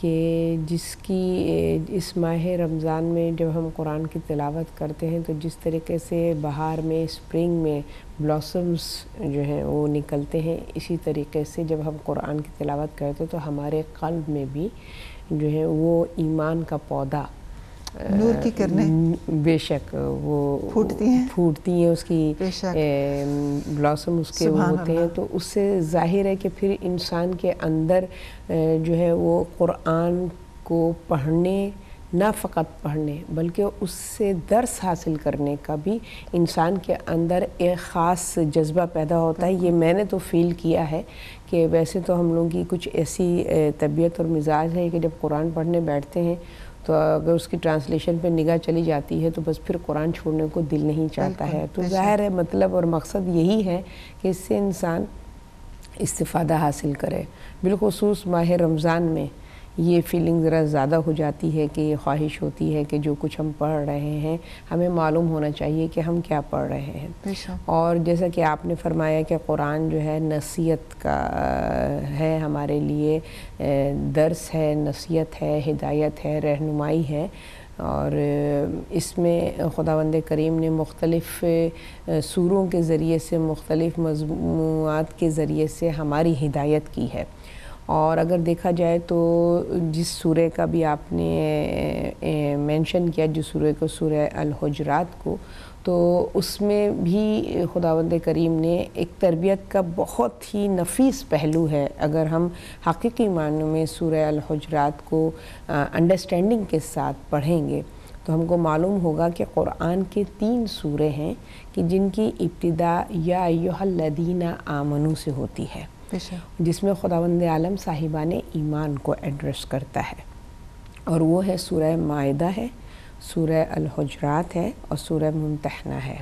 کہ جس کی اس ماہ رمضان میں جب ہم قرآن کی تلاوت کرتے ہیں تو جس طریقے سے بہار میں اسپرنگ میں بلاسمز جو ہیں وہ نکلتے ہیں، اسی طریقے سے جب ہم قرآن کی تلاوت کرتے ہیں تو ہمارے قلب میں بھی جو ہے وہ ایمان کا پودا نور کی کرنیں بے شک وہ پھوٹتی ہیں، اس کی بلاسم اس کے وہ ہوتے ہیں، تو اس سے ظاہر ہے کہ پھر انسان کے اندر جو ہے وہ قرآن کو پڑھنے، نہ فقط پڑھنے بلکہ اس سے درس حاصل کرنے کا بھی انسان کے اندر ایک خاص جذبہ پیدا ہوتا ہے۔ یہ میں نے تو فیل کیا ہے کہ ویسے تو ہم لوگوں کی کچھ ایسی طبیعت اور مزاج ہے کہ جب قرآن پڑھنے بیٹھتے ہیں تو اگر اس کی ٹرانسلیشن پہ نگاہ چلی جاتی ہے تو بس پھر قرآن چھوڑنے کو دل نہیں چاہتا ہے۔ تو ظاہر ہے مطلب اور مقصد یہی ہے کہ اس سے انسان استفادہ حاصل کرے۔ بالخصوص ماہ رمضان میں یہ فیلنگ ذرا زیادہ ہو جاتی ہے کہ یہ خواہش ہوتی ہے کہ جو کچھ ہم پڑھ رہے ہیں ہمیں معلوم ہونا چاہیے کہ ہم کیا پڑھ رہے ہیں۔ اور جیسا کہ آپ نے فرمایا کہ قرآن جو ہے نصیحت کا ہے، ہمارے لیے درس ہے، نصیحت ہے، ہدایت ہے، رہنمائی ہے، اور اس میں خداوند کریم نے مختلف سوروں کے ذریعے سے، مختلف مضموعات کے ذریعے سے ہماری ہدایت کی ہے۔ اور اگر دیکھا جائے تو جس سورہ کا بھی آپ نے مینشن کیا، جو سورہ کو سورہ الحجرات کو، تو اس میں بھی خداوند کریم نے ایک تربیت کا بہت ہی نفیس پہلو ہے۔ اگر ہم حقیقی معنوں میں سورہ الحجرات کو انڈرسٹینڈنگ کے ساتھ پڑھیں گے تو ہم کو معلوم ہوگا کہ قرآن کے 3 سورے ہیں کہ جن کی ابتدا یا ایھا الذین آمنوا سے ہوتی ہے، جس میں خداوند عالم صاحبان ایمان کو ایڈریس کرتا ہے، اور وہ ہے سورہ مائدہ ہے، سورہ الحجرات ہے اور سورہ ممتحنہ ہے،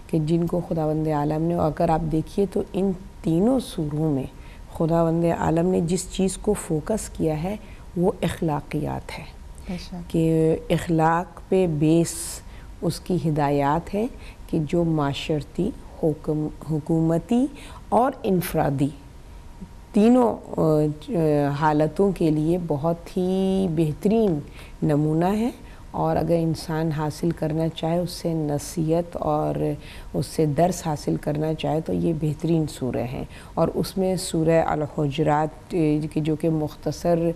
کہ جن کو خداوند عالم نے، اگر آپ دیکھیے تو ان تینوں سوروں میں خداوند عالم نے جس چیز کو فوکس کیا ہے وہ اخلاقیات ہے، کہ اخلاق پہ بیس اس کی ہدایات ہے کہ جو معاشرتی، حکومتی اور انفرادی تینوں حالتوں کے لیے بہت ہی بہترین نمونہ ہے، اور اگر انسان حاصل کرنا چاہے اس سے نصیحت اور اس سے درس حاصل کرنا چاہے تو یہ بہترین سورہ ہیں۔ اور اس میں سورہ الحجرات کی جو کہ مختصر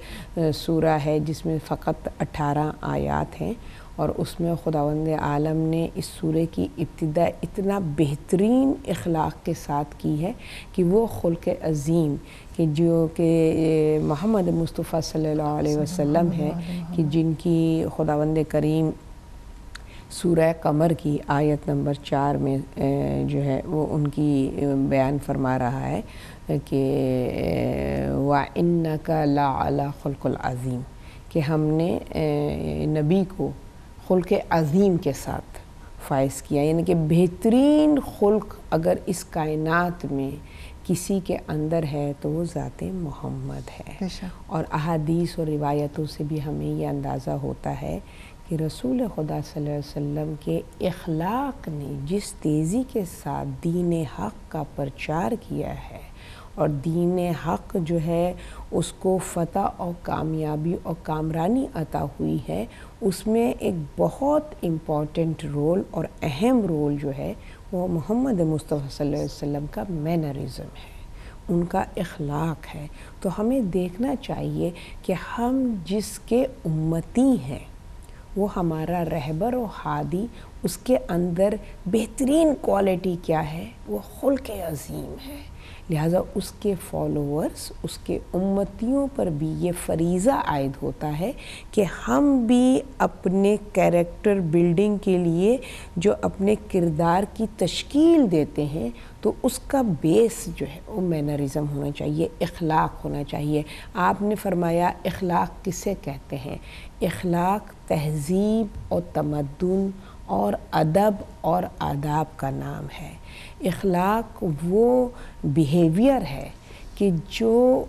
سورہ ہے، جس میں فقط 18 آیات ہیں، اور اس میں خداوند عالم نے اس سورہ کی ابتدا اتنا بہترین اخلاق کے ساتھ کی ہے کہ وہ خلق عظیم کہ جو کہ محمد مصطفیٰ صلی اللہ علیہ وسلم ہے، کہ جن کی خداوند کریم سورہ قمر کی آیت نمبر 4 میں جو ہے وہ ان کی بیان فرما رہا ہے کہ وَإِنَّكَ لَعَلَىٰ خُلْقٍ الْعَظِيمٍ، کہ ہم نے نبی کو خلق عظیم کے ساتھ فائز کیا، یعنی کہ بہترین خلق اگر اس کائنات میں کسی کے اندر ہے تو وہ ذات محمد ہے۔ اور احادیث اور روایتوں سے بھی ہمیں یہ اندازہ ہوتا ہے کہ رسول خدا صلی اللہ علیہ وسلم کے اخلاق نے جس تیزی کے ساتھ دین حق کا پرچار کیا ہے، اور دین حق جو ہے اس کو فتح اور کامیابی اور کامرانی عطا ہوئی ہے، اس میں ایک بہت امپورٹنٹ رول اور اہم رول جو ہے وہ محمد مصطفیٰ صلی اللہ علیہ وسلم کا مینرزم ہے، ان کا اخلاق ہے۔ تو ہمیں دیکھنا چاہیے کہ ہم جس کے امتی ہیں وہ ہمارا رہبر و ہادی، اس کے اندر بہترین کوالٹی کیا ہے؟ وہ خلق عظیم ہے۔ لہٰذا اس کے فالوورز، اس کے امتیوں پر بھی یہ فریضہ عائد ہوتا ہے کہ ہم بھی اپنے کیریکٹر بلڈنگ کے لیے جو اپنے کردار کی تشکیل دیتے ہیں تو اس کا بیس جو ہے وہ مینرزم ہونا چاہیے، اخلاق ہونا چاہیے۔ آپ نے فرمایا اخلاق کسے کہتے ہیں؟ اخلاق تہذیب اور تمدن اور ادب اور آداب کا نام ہے۔ اخلاق وہ بیہیویئر ہے کہ جو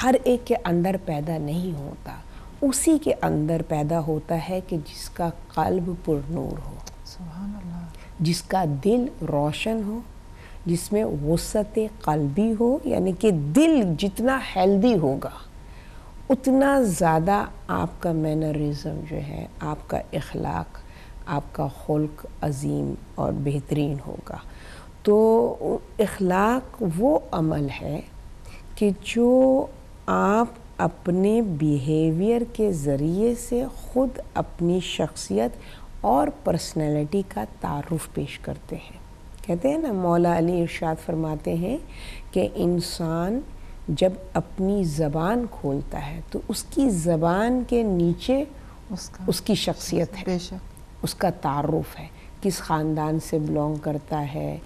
ہر ایک کے اندر پیدا نہیں ہوتا، اسی کے اندر پیدا ہوتا ہے کہ جس کا قلب پر نور ہو، سبحان اللہ، جس کا دل روشن ہو، جس میں وسعت قلبی ہو، یعنی کہ دل جتنا ہیلدی ہوگا اتنا زیادہ آپ کا مینرزم جو ہے، آپ کا اخلاق، آپ کا خلق عظیم اور بہترین ہوگا۔ تو اخلاق وہ عمل ہے کہ جو آپ اپنے بیہیویئر کے ذریعے سے خود اپنی شخصیت اور پرسنالٹی کا تعارف پیش کرتے ہیں۔ کہتے ہیں نا، مولا علی ارشاد فرماتے ہیں کہ انسان جب اپنی زبان کھولتا ہے تو اس کی زبان کے نیچے اس کی شخصیت ہے، اس کا تعارف ہے، کس خاندان سے بلونگ کرتا ہے،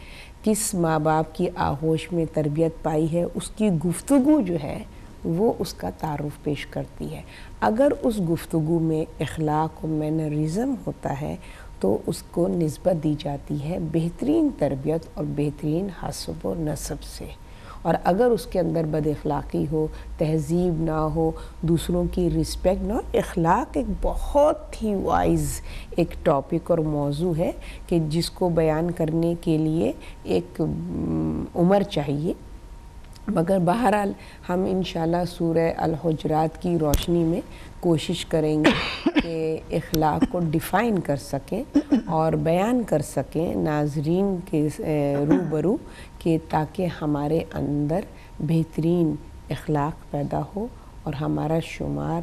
کس ماں باپ کی آغوش میں تربیت پائی ہے، اس کی گفتگو جو ہے وہ اس کا تعارف پیش کرتی ہے۔ اگر اس گفتگو میں اخلاق و مینرزم ہوتا ہے تو اس کو نسبت دی جاتی ہے بہترین تربیت اور بہترین حسب و نسب سے، اور اگر اس کے اندر بد اخلاقی ہو، تہذیب نہ ہو، دوسروں کی رسپیکٹ نہ ہو۔ اخلاق ایک بہت ہی وائز ایک ٹاپک اور موضوع ہے کہ جس کو بیان کرنے کے لیے ایک عمر چاہیے، مگر بہرحال ہم انشاءاللہ سورہ الحجرات کی روشنی میں کوشش کریں گے کہ اخلاق کو ڈیفائن کر سکیں اور بیان کر سکیں ناظرین کے روبرو، کہ تاکہ ہمارے اندر بہترین اخلاق پیدا ہو اور ہمارا شمار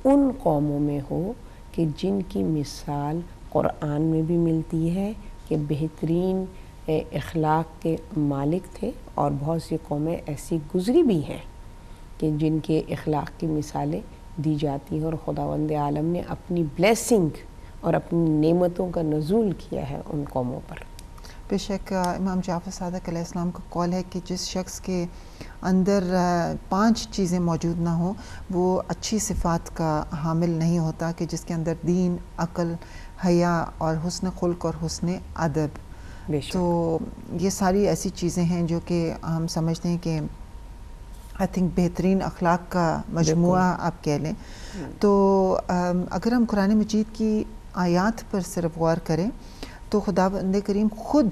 ان قوموں میں ہو کہ جن کی مثال قرآن میں بھی ملتی ہے کہ بہترین اخلاق کے مالک تھے، اور بہت سی قومیں ایسی گزری بھی ہیں کہ جن کے اخلاق کی مثالیں دی جاتی ہیں، اور خداوند عالم نے اپنی بلیسنگ اور اپنی نعمتوں کا نزول کیا ہے ان قوموں پر۔ بے شک امام جعفر صادق علیہ السلام کا قول ہے کہ جس شخص کے اندر 5 چیزیں موجود نہ ہوں وہ اچھی صفات کا حامل نہیں ہوتا، کہ جس کے اندر دین، عقل، حیا اور حسن خلق اور حسن ادب۔ تو یہ ساری ایسی چیزیں ہیں جو کہ ہم سمجھتے ہیں کہ آئی تھنک بہترین اخلاق کا مجموعہ آپ کہہ لیں۔ تو اگر ہم قرآن مجید کی آیات پر صرف غور کریں تو خداوند کریم خود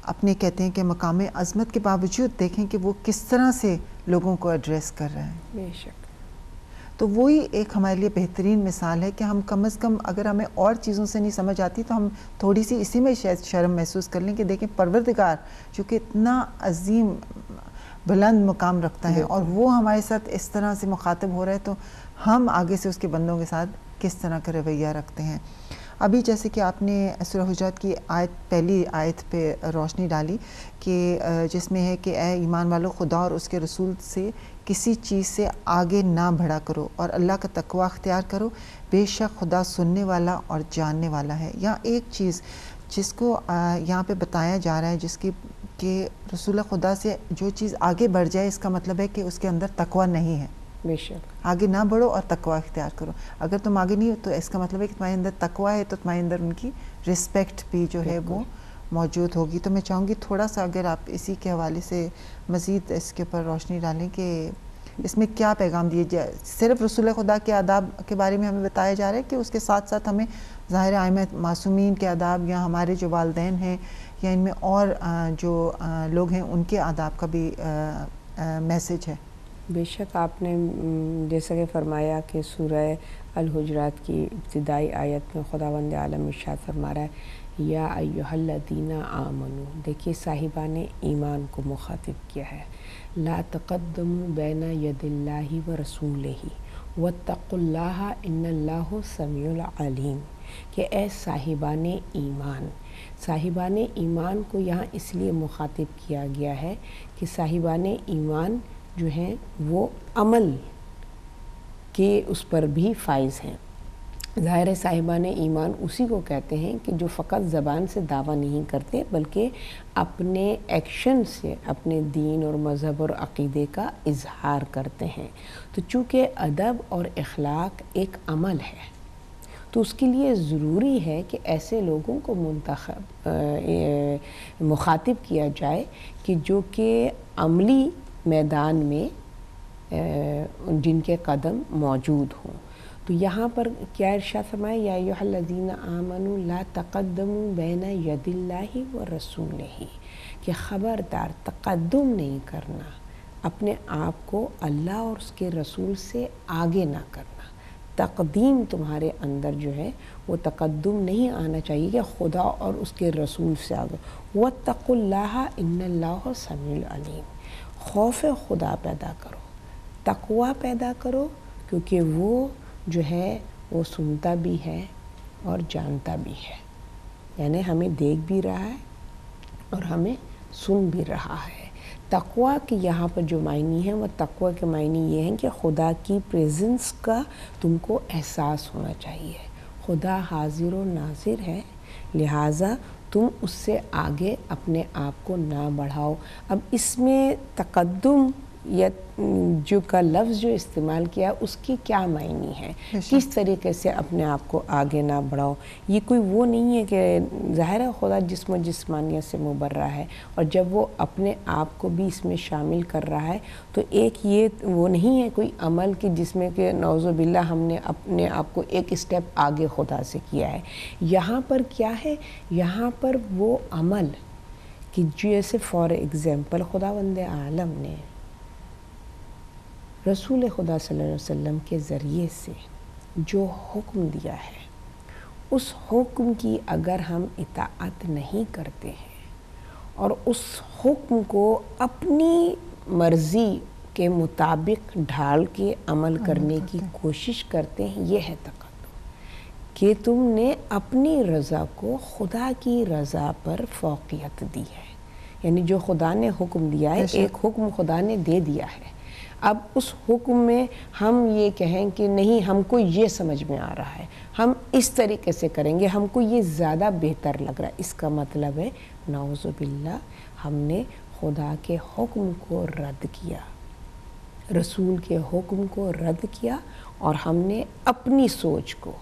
اپنے کہتے ہیں کہ مقام عظمت کے باوجود دیکھیں کہ وہ کس طرح سے لوگوں کو ایڈریس کر رہے ہیں۔ بے شک۔ تو وہی ایک ہمارے لیے بہترین مثال ہے کہ ہم کم از کم اگر ہمیں اور چیزوں سے نہیں سمجھ آتی تو ہم تھوڑی سی اسی میں شاید شرم محسوس کر لیں کہ دیکھیں پروردگار جو کہ اتنا عظیم بلند مقام رکھتا ہے اور وہ ہمارے ساتھ اس طرح سے مخاطب ہو رہا ہے، تو ہم آگے سے اس کے بندوں کے ساتھ کس طرح کا رویہ رکھتے ہیں۔ ابھی جیسے کہ آپ نے سورہ حجرات کی پہلی آیت پہ روشنی ڈالی کہ جس میں ہے کہ اے ایمان والو، خدا اور اس کے رسول سے کسی چیز سے آگے نہ بڑھا کرو اور اللہ کا تقوی اختیار کرو، بے شک خدا سننے والا اور جاننے والا ہے۔ یہاں ایک چیز جس کو یہاں پہ بتایا جا رہا ہے، جس کی کہ رسول خدا سے جو چیز آگے بڑھ جائے، اس کا مطلب ہے کہ اس کے اندر تقوی نہیں ہے۔ بے شک آگے نہ بڑھو اور تقوی اختیار کرو۔ اگر تم آگے نہیں ہو تو اس کا مطلب ہے کہ تمہارے اندر تقوی ہے، تو تمہارے اندر ان کی رسپیکٹ بھی جو ہے وہ موجود ہوگی۔ تو میں چاہوں گی تھوڑا سا اگر آپ اسی کے حوالے سے مزید اس کے اوپر روشنی ڈالیں کہ اس میں کیا پیغام دیے جائے۔ صرف رسول خدا کے آداب کے بارے میں ہمیں بتایا جا رہا ہے کہ اس کے ساتھ ساتھ ہمیں ظاہر ائمہ معصومین کے آداب یا ہمارے جو والدین ہیں یا ان میں اور جو لوگ ہیں ان کے آداب کا بھی میسج ہے۔ بے شک آپ نے جیسا کہ فرمایا کہ سورہ الحجرات کی ابتدائی آیت میں خداوند عالم ارشاد فرما رہا ہے یا ایھا الذین آمنوا، دیکھیے صاحبان ایمان کو مخاطب کیا ہے، لا تقدموا بین ید اللہ و رسولہ واتقوا اللہ ان اللہ سمیع العلیم، کہ اے صاحبان ایمان۔ صاحبان ایمان کو یہاں اس لیے مخاطب کیا گیا ہے کہ صاحبان ایمان جو ہیں وہ عمل کے اس پر بھی فائز ہیں۔ ظاہر صاحبان ایمان اسی کو کہتے ہیں کہ جو فقط زبان سے دعویٰ نہیں کرتے بلکہ اپنے ایکشن سے اپنے دین اور مذہب اور عقیدے کا اظہار کرتے ہیں۔ تو چونکہ ادب اور اخلاق ایک عمل ہے تو اس کے لیے ضروری ہے کہ ایسے لوگوں کو مخاطب کیا جائے کہ جو کہ عملی میدان میں جن کے قدم موجود ہوں۔ تو یہاں پر کیا ارشاد فرمایا یا ایھا الذین آمنوا لا تقدموا بین ید اللہ و رسولہ، کہ خبردار تقدم نہیں کرنا اپنے آپ کو اللہ اور اس کے رسول سے آگے نہ کرنا. تقدیم تمہارے اندر جو ہے وہ تقدم نہیں آنا چاہیے کہ خدا اور اس کے رسول سے آگے. وَاتَّقُوا اللَّهَ إِنَّ اللَّهَ سَمِيعٌ عَلِيمٌ. خوف خدا پیدا کرو, تقوی پیدا کرو, کیونکہ وہ جو ہے وہ سنتا بھی ہے اور جانتا بھی ہے, یعنی ہمیں دیکھ بھی رہا ہے اور ہمیں سن بھی رہا ہے. تقوی کی یہاں پر جو معنی ہے وہ تقوی کے معنی یہ ہیں کہ خدا کی پریزنس کا تم کو احساس ہونا چاہیے. خدا حاضر و ناظر ہے, لہٰذا تم اس سے آگے اپنے آپ کو نہ بڑھاؤ. اب اس میں تقدم یا جو کا لفظ جو استعمال کیا اس کی کیا معنی ہے, کس طریقے سے اپنے آپ کو آگے نہ بڑھاؤ. یہ کوئی وہ نہیں ہے کہ ظاہر ہے خدا جسم و جسمانیت سے مبرہ ہے, اور جب وہ اپنے آپ کو بھی اس میں شامل کر رہا ہے تو ایک یہ وہ نہیں ہے کوئی عمل کہ جس میں کہ نعوذ باللہ ہم نے اپنے آپ کو ایک اسٹیپ آگے خدا سے کیا ہے. یہاں پر کیا ہے, یہاں پر وہ عمل کہ جیسے فار ایگزامپل خداوند عالم نے رسول خدا صلی اللہ علیہ وسلم کے ذریعے سے جو حکم دیا ہے, اس حکم کی اگر ہم اطاعت نہیں کرتے ہیں اور اس حکم کو اپنی مرضی کے مطابق ڈھال کے عمل کرنے کی کوشش کرتے ہیں, یہ ہے تقدم کہ تم نے اپنی رضا کو خدا کی رضا پر فوقیت دی ہے. یعنی جو خدا نے حکم دیا ہے, ایک حکم خدا نے دے دیا ہے, اب اس حکم میں ہم یہ کہیں کہ نہیں ہم کو یہ سمجھ میں آ رہا ہے, ہم اس طریقے سے کریں گے, ہم کو یہ زیادہ بہتر لگ رہا ہے, اس کا مطلب ہے نعوذ باللہ ہم نے خدا کے حکم کو رد کیا, رسول کے حکم کو رد کیا, اور ہم نے اپنی سوچ کو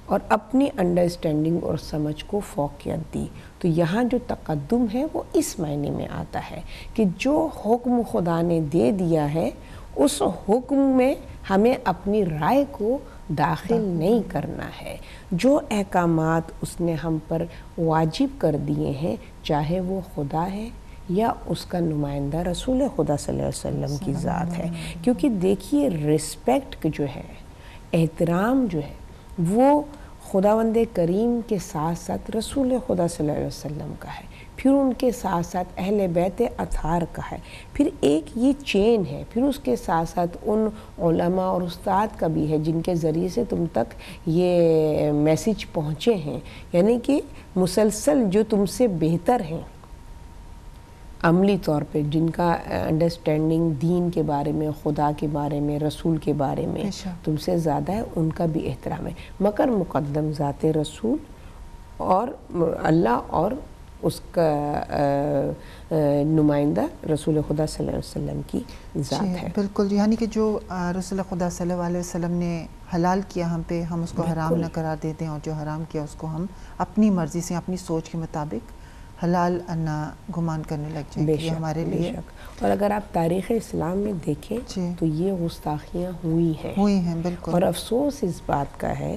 اور اپنی انڈرسٹینڈنگ اور سمجھ کو فوقیت دی. تو یہاں جو تقدم ہے وہ اس معنی میں آتا ہے کہ جو حکم خدا نے دے دیا ہے اس حکم میں ہمیں اپنی رائے کو داخل نہیں کرنا ہے. جو احکامات اس نے ہم پر واجب کر دیے ہیں, چاہے وہ خدا ہے یا اس کا نمائندہ رسول خدا صلی اللہ علیہ وسلم کی ذات ہے. کیونکہ دیکھیے رسپیکٹ جو ہے, احترام جو ہے, وہ خداوند کریم کے ساتھ ساتھ رسول خدا صلی اللہ علیہ وسلم کا ہے, پھر ان کے ساتھ ساتھ اہل بیت اطہار کا ہے, پھر ایک یہ چین ہے, پھر اس کے ساتھ ساتھ ان علماء اور استاد کا بھی ہے جن کے ذریعے سے تم تک یہ میسیج پہنچے ہیں. یعنی کہ مسلسل جو تم سے بہتر ہیں عملی طور پہ, جن کا انڈرسٹینڈنگ دین کے بارے میں, خدا کے بارے میں, رسول کے بارے میں تم سے زیادہ ہے, ان کا بھی احترام ہے. مگر مقدم ذات رسول اور اللہ اور اس کا نمائندہ رسول خدا صلی اللہ علیہ وسلم کی ذات ہے. بالکل, یعنی کہ جو رسول خدا صلی اللہ علیہ وسلم نے حلال کیا ہم پہ, ہم اس کو حرام نہ قرار دیتے ہیں, اور جو حرام کیا اس کو ہم اپنی مرضی سے, اپنی سوچ کے مطابق حلال نہ گمان کرنے لگ جائیں. یہ ہمارے لیے, اور اگر آپ تاریخ اسلام میں دیکھیں تو یہ گستاخیاں ہوئی ہیں بالکل. اور افسوس اس بات کا ہے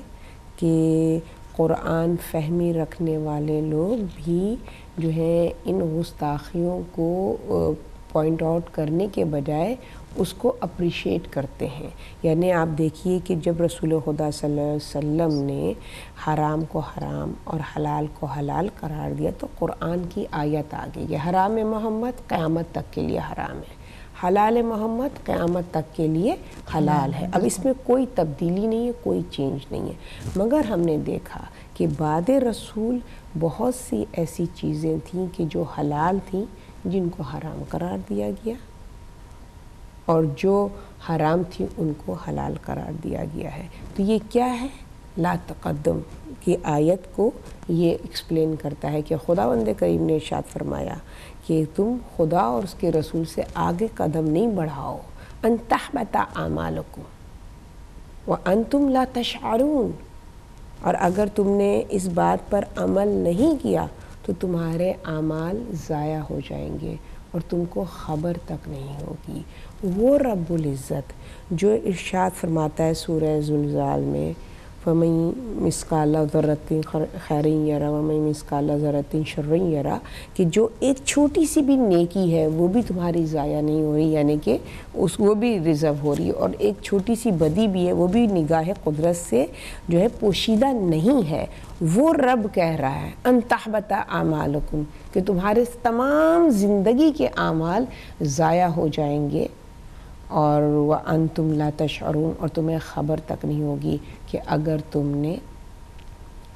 کہ قرآن فہمی رکھنے والے لوگ بھی جو ہے ان گستاخیوں کو پوائنٹ آؤٹ کرنے کے بجائے اس کو اپریشیٹ کرتے ہیں. یعنی آپ دیکھیے کہ جب رسول خدا صلی اللہ علیہ وسلم نے حرام کو حرام اور حلال کو حلال قرار دیا تو قرآن کی آیت آ گئی, یہ حرام محمد قیامت تک کے لیے حرام ہے, حلال محمد قیامت تک کے لیے حلال ہے. اب اس میں کوئی تبدیلی نہیں ہے, کوئی چینج نہیں ہے. مگر ہم نے دیکھا کہ بعد رسول بہت سی ایسی چیزیں تھیں کہ جو حلال تھیں جن کو حرام قرار دیا گیا, اور جو حرام تھی ان کو حلال قرار دیا گیا ہے. تو یہ کیا ہے, لا تقدم کی آیت کو یہ ایکسپلین کرتا ہے کہ خداوند کریم نے ارشاد فرمایا کہ تم خدا اور اس کے رسول سے آگے قدم نہیں بڑھاؤ, ان تحبط اعمالکم وانتم لا تشعرون, اور اگر تم نے اس بات پر عمل نہیں کیا تو تمہارے اعمال ضائع ہو جائیں گے اور تم کو خبر تک نہیں ہوگی. وہ رب العزت جو ارشاد فرماتا ہے سورہ زلزال میں, فَمَن مِثْقَالَ ذَرَّةٍ خَيْرٍ یَرَا وَمَن مِثْقَالَ ذَرَّةٍ شَرٍّ یَرَا، کہ جو ایک چھوٹی سی بھی نیکی ہے وہ بھی تمہاری ضائع نہیں ہو رہی، یعنی کہ وہ بھی ریزرو ہو رہی ہے، اور ایک چھوٹی سی بدی بھی ہے وہ بھی نگاہ قدرت سے جو ہے پوشیدہ نہیں ہے۔ وہ رب کہہ رہا ہے ان تحبط اعمالکم، کہ تمہارے تمام زندگی کے اعمال ضائع ہو جائیں گے، اور وَأَنْتُمْ لَا تَشْعُرُونَ، اور تمہیں خبر تک نہیں ہوگی کہ اگر تم نے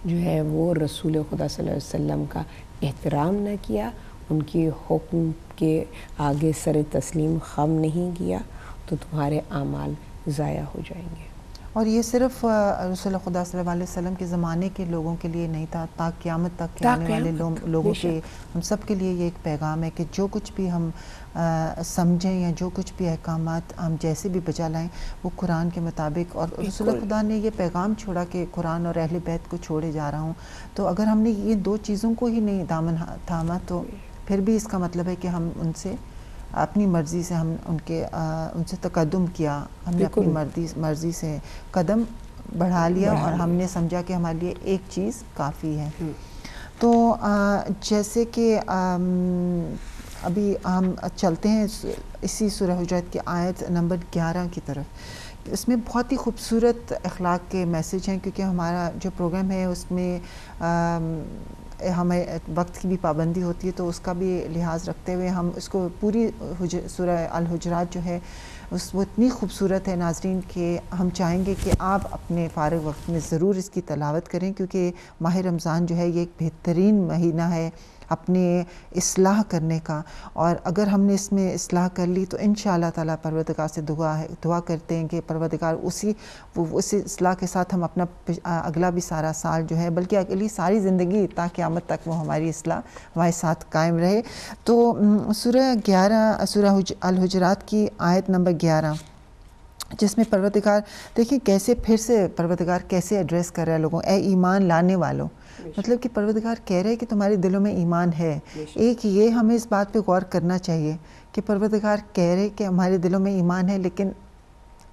جو ہے وہ رسول خدا صلی اللہ علیہ وسلم کا احترام نہ کیا، ان کے حکم کے آگے سر تسلیم خم نہیں کیا، تو تمہارے اعمال ضائع ہو جائیں گے۔ اور یہ صرف رسول خدا صلی اللہ علیہ وسلم کے زمانے کے لوگوں کے لیے نہیں تھا، تا قیامت تک کے آنے والے لوگوں کے، ہم سب کے لیے یہ ایک پیغام ہے کہ جو کچھ بھی ہم سمجھیں یا جو کچھ بھی احکامات ہم جیسے بھی بجا لائیں وہ قرآن کے مطابق، اور رسول خدا نے یہ پیغام چھوڑا کہ قرآن اور اہل بیت کو چھوڑے جا رہا ہوں، تو اگر ہم نے یہ دو چیزوں کو ہی نہیں دامن تھاما تو پھر بھی اس کا مطلب ہے کہ ہم ان سے اپنی مرضی سے ہم ان سے تقدم کیا، ہم نے اپنی مرضی سے قدم بڑھا لیا، اور ہم نے سمجھا کہ ہمارے لیے ایک چیز کافی ہے۔ تو جیسے کہ ابھی ہم چلتے ہیں اسی سورہ حجرات کی آیت نمبر 11 کی طرف، اس میں بہت ہی خوبصورت اخلاق کے میسج ہیں، کیونکہ ہمارا جو پروگرام ہے اس میں ہمیں وقت کی بھی پابندی ہوتی ہے، تو اس کا بھی لحاظ رکھتے ہوئے ہم اس کو پوری سورہ الحجرات جو ہے وہ اتنی خوبصورت ہے ناظرین کہ ہم چاہیں گے کہ آپ اپنے فارغ وقت میں ضرور اس کی تلاوت کریں، کیونکہ ماہ رمضان جو ہے یہ ایک بہترین مہینہ ہے اپنے اصلاح کرنے کا، اور اگر ہم نے اس میں اصلاح کر لی تو انشاءاللہ تعالیٰ پروردگار سے دعا کرتے ہیں کہ پروردگار اسی اصلاح کے ساتھ ہم اپنا اگلا بھی سارا سال جو ہے، بلکہ اگلی ساری زندگی تا قیامت تک وہ ہماری اصلاح ہمارے ساتھ قائم رہے۔ تو سورہ الحجرات کی آیت نمبر 11، جس میں پروردگار دیکھیں کیسے پھر سے پروردگار کیسے ایڈریس کر رہا ہے لوگوں، اے ایمان لانے والوں، مطلب کہ پروردگار کہہ رہے ہیں کہ تمہارے دلوں میں ایمان ہے۔ ایک یہ ہمیں اس بات پہ غور کرنا چاہیے کہ پروردگار کہہ رہے کہ ہمارے دلوں میں ایمان ہے، لیکن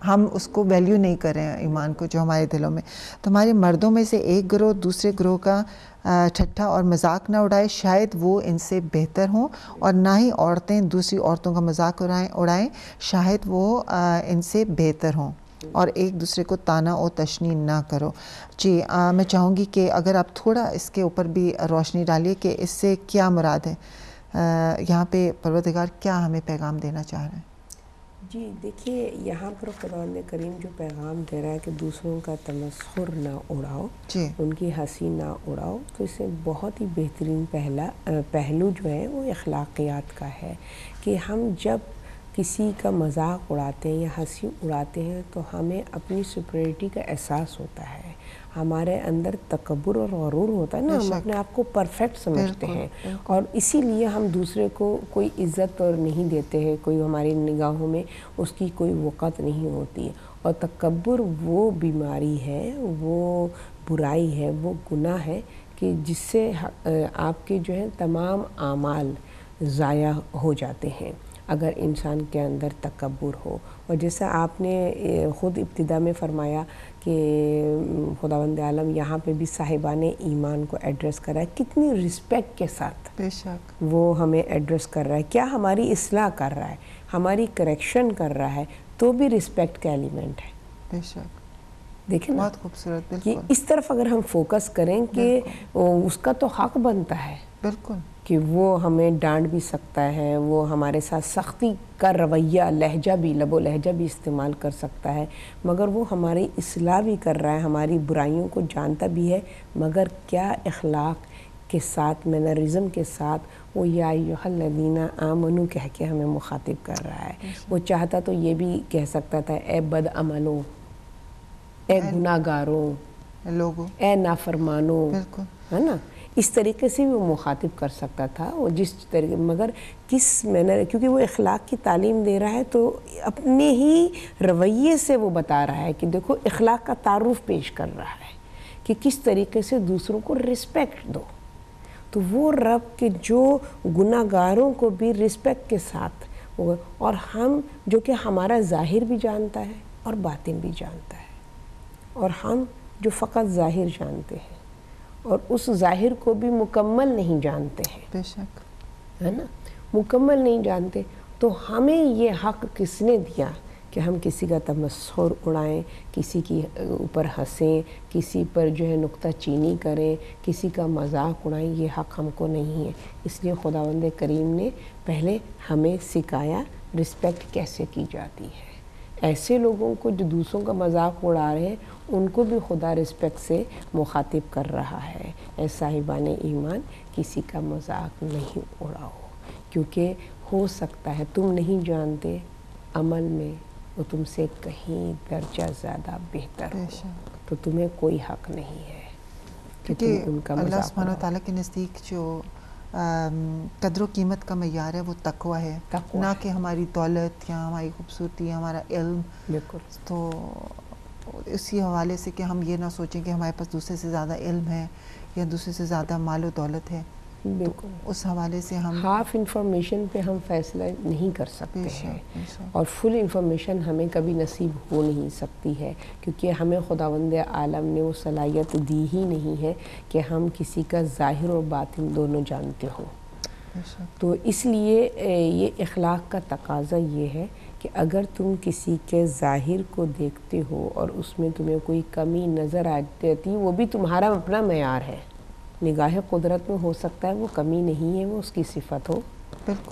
ہم اس کو ویلیو نہیں کر رہے ہیں ایمان کو جو ہمارے دلوں میں۔ تمہارے مردوں میں سے ایک گروہ دوسرے گروہ کا ٹھٹھا اور مذاق نہ اڑائے، شاید وہ ان سے بہتر ہوں، اور نہ ہی عورتیں دوسری عورتوں کا مذاق اڑائیں، شاید وہ ان سے بہتر ہوں، اور ایک دوسرے کو طعنہ و تشنیع نہ کرو۔ جی میں چاہوں گی کہ اگر آپ تھوڑا اس کے اوپر بھی روشنی ڈالیے کہ اس سے کیا مراد ہے، یہاں پہ پروردگار کیا ہمیں پیغام دینا چاہ رہے ہیں۔ جی دیکھیے یہاں پر قرآن کریم جو پیغام دے رہا ہے کہ دوسروں کا تمسخر نہ اڑاؤ، ان کی ہنسی نہ اڑاؤ، تو اس سے بہت ہی بہترین پہلو جو ہے وہ اخلاقیات کا ہے، کہ ہم جب کسی کا مذاق اڑاتے ہیں یا ہنسی اڑاتے ہیں تو ہمیں اپنی سپریورٹی کا احساس ہوتا ہے، ہمارے اندر تکبر اور غرور ہوتا ہے نا، ہم اپنے آپ کو پرفیکٹ سمجھتے ہیں، اور اسی لیے ہم دوسرے کو کوئی عزت اور نہیں دیتے ہیں، کوئی ہماری نگاہوں میں اس کی کوئی وقت نہیں ہوتی ہے، اور تکبر وہ بیماری ہے، وہ برائی ہے، وہ گناہ ہے کہ جس سے آپ کے جو ہے تمام اعمال ضائع ہو جاتے ہیں اگر انسان کے اندر تکبر ہو۔ اور جیسا آپ نے خود ابتدا میں فرمایا کہ خداوند عالم یہاں پہ بھی صاحبان ایمان کو ایڈریس کر رہا ہے، کتنی رسپیکٹ کے ساتھ بے شک وہ ہمیں ایڈریس کر رہا ہے، کیا ہماری اصلاح کر رہا ہے، ہماری کریکشن کر رہا ہے، تو بھی رسپیکٹ کا ایلیمنٹ ہے۔ بے شک دیکھیں نا، بہت خوبصورت، کہ بالکل اس طرف اگر ہم فوکس کریں کہ اس کا تو حق بنتا ہے بالکل کہ وہ ہمیں ڈانٹ بھی سکتا ہے، وہ ہمارے ساتھ سختی کا رویہ لہجہ بھی لب و لہجہ بھی استعمال کر سکتا ہے، مگر وہ ہماری اصلاح بھی کر رہا ہے، ہماری برائیوں کو جانتا بھی ہے، مگر کیا اخلاق کے ساتھ، مینرزم کے ساتھ وہ یا ایھا الذین آمنو کہہ کے ہمیں مخاطب کر رہا ہے۔ وہ چاہتا تو یہ بھی کہہ سکتا تھا اے بد عملوں، اے گناہ گاروں، لوگوں، اے نافرمانوں، بالکل ہے نا، اس طریقے سے بھی وہ مخاطب کر سکتا تھا، وہ جس طریقے، مگر کس مینر، کیونکہ وہ اخلاق کی تعلیم دے رہا ہے تو اپنے ہی رویے سے وہ بتا رہا ہے کہ دیکھو اخلاق کا تعارف پیش کر رہا ہے کہ کس طریقے سے دوسروں کو رسپیکٹ دو۔ تو وہ رب کے جو گناہ گاروں کو بھی رسپیکٹ کے ساتھ، اور ہم جو کہ ہمارا ظاہر بھی جانتا ہے اور باطن بھی جانتا ہے، اور ہم جو فقط ظاہر جانتے ہیں اور اس ظاہر کو بھی مکمل نہیں جانتے ہیں. بے شک ہے نا, مکمل نہیں جانتے. تو ہمیں یہ حق کس نے دیا کہ ہم کسی کا تمسخر اڑائیں, کسی کی اوپر ہنسیں, کسی پر جو ہے نکتہ چینی کریں, کسی کا مذاق اڑائیں؟ یہ حق ہم کو نہیں ہے. اس لیے خداوند کریم نے پہلے ہمیں سکھایا رسپیکٹ کیسے کی جاتی ہے. ایسے لوگوں کو جو دوسروں کا مذاق اڑا رہے ہیں ان کو بھی خدا رسپیکٹ سے مخاطب کر رہا ہے. اے صاحبان ایمان, کسی کا مذاق نہیں اڑاؤ, کیونکہ ہو سکتا ہے تم نہیں جانتے عمل میں وہ تم سے کہیں درجہ زیادہ بہتر ہو, تو تمہیں کوئی حق نہیں ہے کہ تم ان کا مذاق اڑاؤ. اللہ سبحانہ وتعالیٰ کے نزدیک جو قدر و قیمت کا معیار ہے وہ تقویٰ ہے, نہ کہ ہماری دولت یا ہماری خوبصورتی یا ہمارا علم. بالکل. تو اسی حوالے سے کہ ہم یہ نہ سوچیں کہ ہمارے پاس دوسرے سے زیادہ علم ہے یا دوسرے سے زیادہ مال و دولت ہے. بالکل, اس حوالے سے ہم ہاف انفارمیشن پہ ہم فیصلہ نہیں کر سکتے ہیں, اور فل انفارمیشن ہمیں کبھی نصیب ہو نہیں سکتی ہے, کیونکہ ہمیں خداوند عالم نے وہ صلاحیت دی ہی نہیں ہے کہ ہم کسی کا ظاہر اور باطن دونوں جانتے ہوں. تو اس لیے یہ اخلاق کا تقاضا یہ ہے کہ اگر تم کسی کے ظاہر کو دیکھتے ہو اور اس میں تمہیں کوئی کمی نظر آتی, وہ بھی تمہارا اپنا معیار ہے. نگاہ قدرت میں ہو سکتا ہے وہ کمی نہیں ہے, وہ اس کی صفت ہو.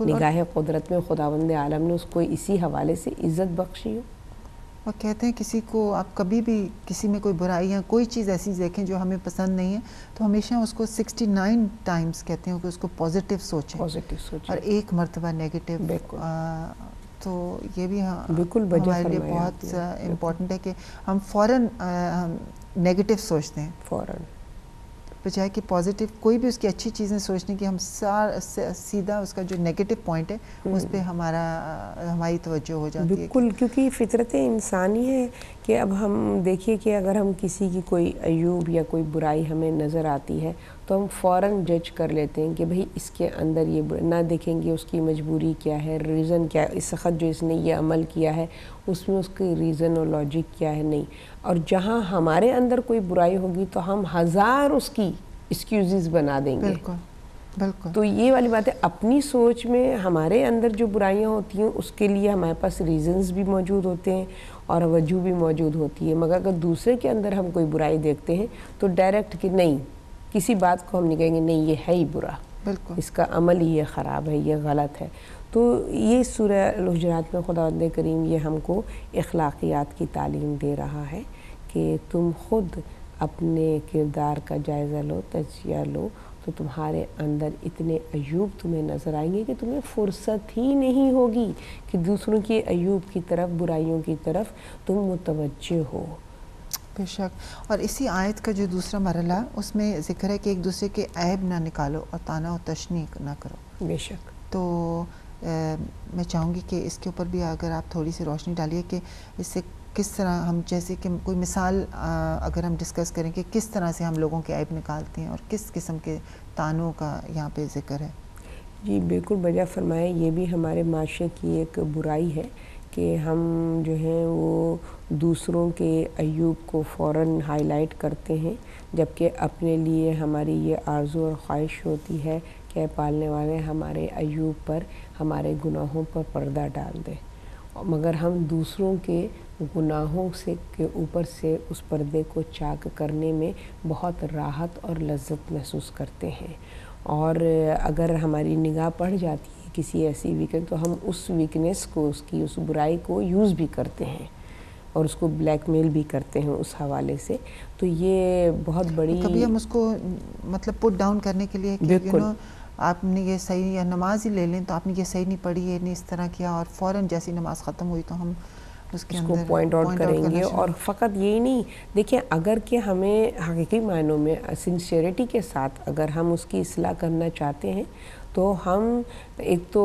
نگاہ قدرت میں خداوند عالم نے اس کو اسی حوالے سے عزت بخشی ہو. اور کہتے ہیں کسی کو آپ کبھی بھی کسی میں کوئی برائی یا کوئی چیز ایسی دیکھیں جو ہمیں پسند نہیں ہے تو ہمیشہ اس کو 69 ٹائمز کہتے ہیں کہ اس کو پازیٹیو سوچیں اور ایک مرتبہ نیگیٹو. تو یہ بھی ہمارے لیے بہت امپورٹنٹ ہے کہ ہم فوراً نیگیٹو سوچتے ہیں فوراً, بجائے کہ پازیٹیو کوئی بھی اس کی اچھی چیزیں سوچنے کی ہم سیدھا اس کا جو نیگیٹو پوائنٹ ہے اس پہ ہماری توجہ ہو جاتی ہے. بالکل, کیونکہ فطرت انسانی ہے کہ اب ہم دیکھیے کہ اگر ہم کسی کی کوئی عیوب یا کوئی برائی ہمیں نظر آتی ہے تو ہم فوراً جج کر لیتے ہیں کہ بھئی اس کے اندر یہ نہ دیکھیں گے اس کی مجبوری کیا ہے, ریزن کیا ہے, اس وقت جو اس نے یہ عمل کیا ہے اس میں اس کی ریزن اور لاجک کیا ہے. نہیں, اور جہاں ہمارے اندر کوئی برائی ہوگی تو ہم ہزار اس کی ایکسکیوزز بنا دیں گے. بالکل بالکل. تو یہ والی بات ہے, اپنی سوچ میں ہمارے اندر جو برائیاں ہوتی ہیں اس کے لیے ہمارے پاس ریزنز بھی موجود ہوتے ہیں اور وجہ بھی موجود ہوتی ہے. مگر اگر دوسرے کے اندر ہم کوئی برائی دیکھتے ہیں تو ڈائریکٹ کہ نہیں, کسی بات کو ہم نہیں کہیں گے نہیں یہ ہے ہی برا, بالکل اس کا عمل ہی یہ خراب ہے, یہ غلط ہے. تو یہ سورہ الحجرات میں خداوند کریم یہ ہم کو اخلاقیات کی تعلیم دے رہا ہے کہ تم خود اپنے کردار کا جائزہ لو, تجزیہ لو, تو تمہارے اندر اتنے عیوب تمہیں نظر آئیں گے کہ تمہیں فرصت ہی نہیں ہوگی کہ دوسروں کی عیوب کی طرف, برائیوں کی طرف تم متوجہ ہو. بے شک. اور اسی آیت کا جو دوسرا مرحلہ اس میں ذکر ہے کہ ایک دوسرے کے عیب نہ نکالو اور طعنہ و تشنیع نہ کرو. بے شک. تو میں چاہوں گی کہ اس کے اوپر بھی اگر آپ تھوڑی سی روشنی ڈالیے کہ اس سے کس طرح ہم, جیسے کہ کوئی مثال اگر ہم ڈسکس کریں کہ کس طرح سے ہم لوگوں کے عیب نکالتے ہیں اور کس قسم کے طعنوں کا یہاں پہ ذکر ہے. جی بالکل بجا فرمائیں, یہ بھی ہمارے معاشرے کی ایک برائی ہے کہ ہم جو ہیں وہ دوسروں کے عیوب کو فوراً ہائی لائٹ کرتے ہیں, جبکہ اپنے لیے ہماری یہ آرزو اور خواہش ہوتی ہے کہ پالنے والے ہمارے عیوب پر, ہمارے گناہوں پر پردہ ڈال دیں. مگر ہم دوسروں کے گناہوں سے کے اوپر سے اس پردے کو چاک کرنے میں بہت راحت اور لذت محسوس کرتے ہیں. اور اگر ہماری نگاہ پڑ جاتی ہے کسی ایسی ویکنس تو ہم اس ویکنس کو, اس کی اس برائی کو یوز بھی کرتے ہیں اور اس کو بلیک میل بھی کرتے ہیں اس حوالے سے. تو یہ بہت بڑی, کبھی ہم اس کو مطلب پٹ ڈاؤن کرنے کے لیے کہ آپ نے یہ صحیح, یا نماز ہی لے لیں تو آپ نے یہ صحیح نہیں پڑھی, یہ نہیں اس طرح کیا, اور فوراً جیسی نماز ختم ہوئی تو ہم اس کو پوائنٹ آؤٹ کریں گے. اور فقط یہی نہیں, دیکھیں اگر کہ ہمیں حقیقی معنوں میں سنسیئرٹی کے ساتھ اگر ہم اس کی اصلاح کرنا چاہتے ہیں تو ہم ایک تو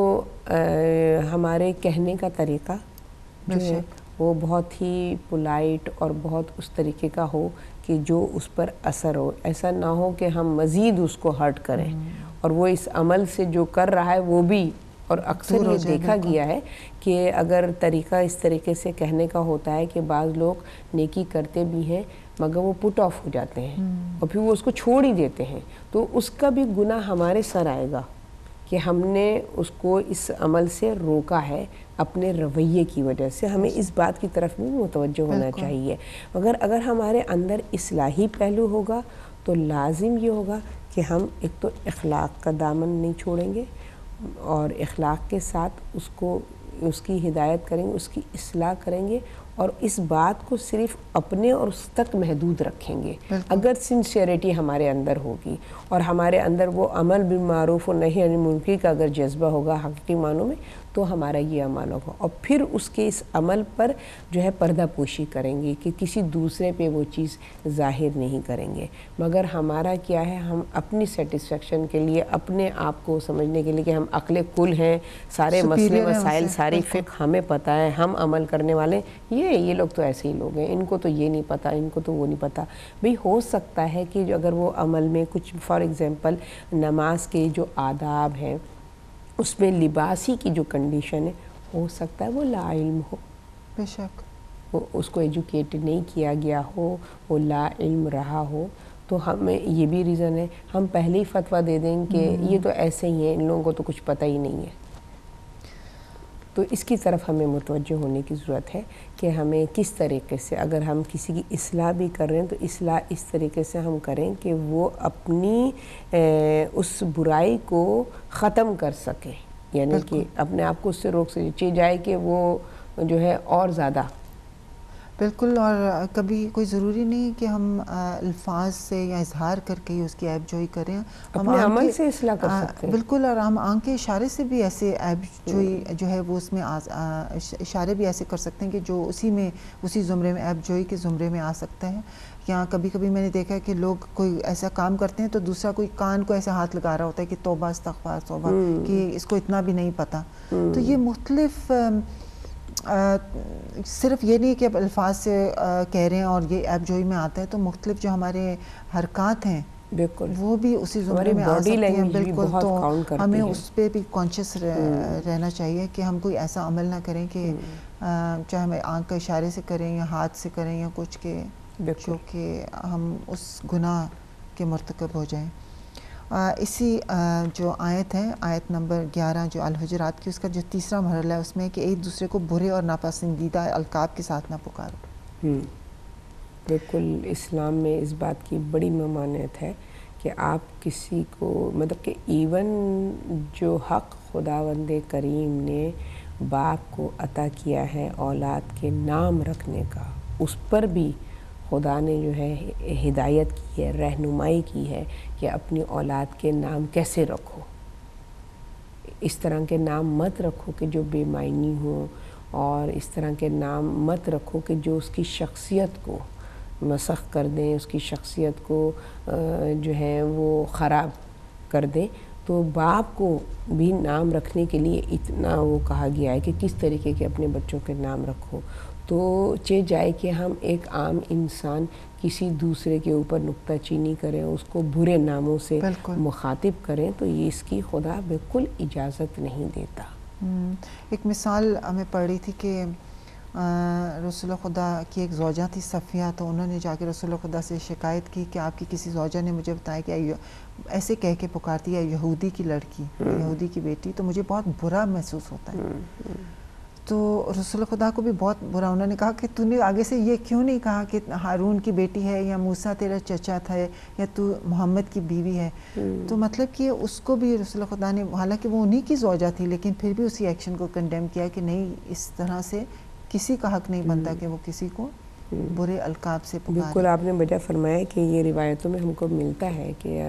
ہمارے کہنے کا طریقہ جو ہے وہ بہت ہی پولائٹ اور بہت اس طریقے کا ہو کہ جو اس پر اثر ہو. ایسا نہ ہو کہ ہم مزید اس کو ہرٹ کریں اور وہ اس عمل سے جو کر رہا ہے وہ بھی اور اکثر یہ دیکھا گیا ہے کہ اگر طریقہ اس طریقے سے کہنے کا ہوتا ہے کہ بعض لوگ نیکی کرتے بھی ہیں مگر وہ پٹ آف ہو جاتے ہیں اور پھر وہ اس کو چھوڑ ہی دیتے ہیں، تو اس کا بھی گناہ ہمارے سر آئے گا کہ ہم نے اس کو اس عمل سے روکا ہے اپنے رویے کی وجہ سے. ہمیں اس بات کی طرف بھی متوجہ ہونا چاہیے. مگر اگر ہمارے اندر اصلاحی پہلو ہوگا تو لازم یہ ہوگا کہ ہم ایک تو اخلاق کا دامن نہیں چھوڑیں گے اور اخلاق کے ساتھ اس کی ہدایت کریں گے، اس کی اصلاح کریں گے اور اس بات کو صرف اپنے اور اس تک محدود رکھیں گے. اگر سنسیئرٹی ہمارے اندر ہوگی اور ہمارے اندر وہ امر بالمعروف و نہی عن المنکر کا اگر جذبہ ہوگا حقیقی معنوں میں تو ہمارا یہ عمل ہوگا اور پھر اس کے اس عمل پر جو ہے پردہ پوشی کریں گے کہ کسی دوسرے پہ وہ چیز ظاہر نہیں کریں گے. مگر ہمارا کیا ہے، ہم اپنی سیٹسفیکشن کے لیے، اپنے آپ کو سمجھنے کے لیے کہ ہم عقل کل ہیں، سارے مسئلے مسائل ساری فقہ ہمیں پتہ ہے، ہم عمل کرنے والے، یہ لوگ تو ایسے ہی لوگ ہیں، ان کو تو یہ نہیں پتہ، ان کو تو وہ نہیں پتہ. بھئی ہو سکتا ہے کہ اگر وہ عمل میں کچھ فار ایگزامپل نماز کے جو آداب ہیں اس میں لباسی کی جو کنڈیشن ہے ہو سکتا ہے وہ لا علم ہو، بے شک اس کو ایجوکیٹ نہیں کیا گیا ہو، وہ لا علم رہا ہو، تو ہمیں یہ بھی ریزن ہے ہم پہلے ہی فتویٰ دے دیں کہ یہ تو ایسے ہی ہیں، ان لوگوں کو تو کچھ پتہ ہی نہیں ہے. تو اس کی طرف ہمیں متوجہ ہونے کی ضرورت ہے کہ ہمیں کس طریقے سے اگر ہم کسی کی اصلاح بھی کر رہے ہیں تو اصلاح اس طریقے سے ہم کریں کہ وہ اپنی اس برائی کو ختم کر سکے، یعنی کہ اپنے آپ کو اس سے روک سکے جائے کہ وہ جو ہے اور زیادہ. بالکل. اور کبھی کوئی ضروری نہیں کہ ہم الفاظ سے یا اظہار کر کے ہی اس کی عیب جوئی کریں، ہم اپنے عمل سے اصلاح کر سکتے ہیں. بالکل. اور ہم آنکھ کے اشارے سے بھی ایسے عیب جوئی جو ہے وہ اس میں اشارے بھی ایسے کر سکتے ہیں کہ جو اسی زمرے میں عیب جوئی کے زمرے میں آ سکتا ہے. یا کبھی کبھی میں نے دیکھا ہے کہ لوگ کوئی ایسا کام کرتے ہیں تو دوسرا کوئی کان کو ایسے ہاتھ لگا رہا ہوتا ہے کہ توبہ استغفار توبہ، کہ اس کو اتنا بھی نہیں پتہ. تو یہ مختلف صرف یہ نہیں کہ اب الفاظ سے کہہ رہے ہیں اور یہ ایب جوئی میں آتا ہے، تو مختلف جو ہمارے حرکات ہیں بالکل وہ بھی اسی زمرے میں آ سکتی ہیں. بالکل. تو ہمیں اس پہ بھی کانشیس رہنا چاہیے کہ ہم کوئی ایسا عمل نہ کریں کہ چاہے ہمیں آنکھ کے اشارے سے کریں یا ہاتھ سے کریں یا کچھ کہ جو کہ ہم اس گناہ کے مرتکب ہو جائیں. اسی جو آیت ہے، آیت نمبر 11 جو الحجرات کی، اس کا جو تیسرا مرحلہ ہے اس میں کہ ایک دوسرے کو برے اور ناپسندیدہ القاب کے ساتھ نہ پکارو. بالکل. اسلام میں اس بات کی بڑی ممانعت ہے کہ آپ کسی کو مطلب کہ ایون جو حق خداوند کریم نے باپ کو عطا کیا ہے اولاد کے نام رکھنے کا، اس پر بھی خدا نے جو ہے ہدایت کی ہے، رہنمائی کی ہے کہ اپنی اولاد کے نام کیسے رکھو. اس طرح کے نام مت رکھو کہ جو بے معنی ہوں، اور اس طرح کے نام مت رکھو کہ جو اس کی شخصیت کو مسخ کر دیں، اس کی شخصیت کو جو ہے وہ خراب کر دیں. تو باپ کو بھی نام رکھنے کے لیے اتنا وہ کہا گیا ہے کہ کس طریقے کے اپنے بچوں کے نام رکھو. تو جائے کہ ہم ایک عام انسان کسی دوسرے کے اوپر نکتہ چینی کریں، اس کو برے ناموں سے مخاطب کریں، تو یہ اس کی خدا بالکل اجازت نہیں دیتا. ایک مثال ہمیں پڑھ رہی تھی کہ رسول خدا کی ایک زوجہ تھی صفیہ، تو انہوں نے جا کے رسول خدا سے شکایت کی کہ آپ کی کسی زوجہ نے مجھے بتایا کہ ایسے کہہ کے پکارتی ہے یہودی کی لڑکی، یہودی کی بیٹی، تو مجھے بہت برا محسوس ہوتا ہے. تو رسول خدا کو بھی بہت برا. انہوں نے کہا کہ تو نے آگے سے یہ کیوں نہیں کہا کہ ہارون کی بیٹی ہے یا موسیٰ تیرا چچا تھا یا تو محمد کی بیوی ہے. تو مطلب کہ اس کو بھی رسول خدا نے، حالانکہ وہ انہی کی زوجہ تھی، لیکن پھر بھی اسی ایکشن کو کنڈیم کیا کہ نہیں، اس طرح سے کسی کا حق نہیں بنتا کہ وہ کسی کو برے القاب سے پکارے. بالکل. آپ نے بجا فرمایا کہ یہ روایتوں میں ہم کو ملتا ہے کہ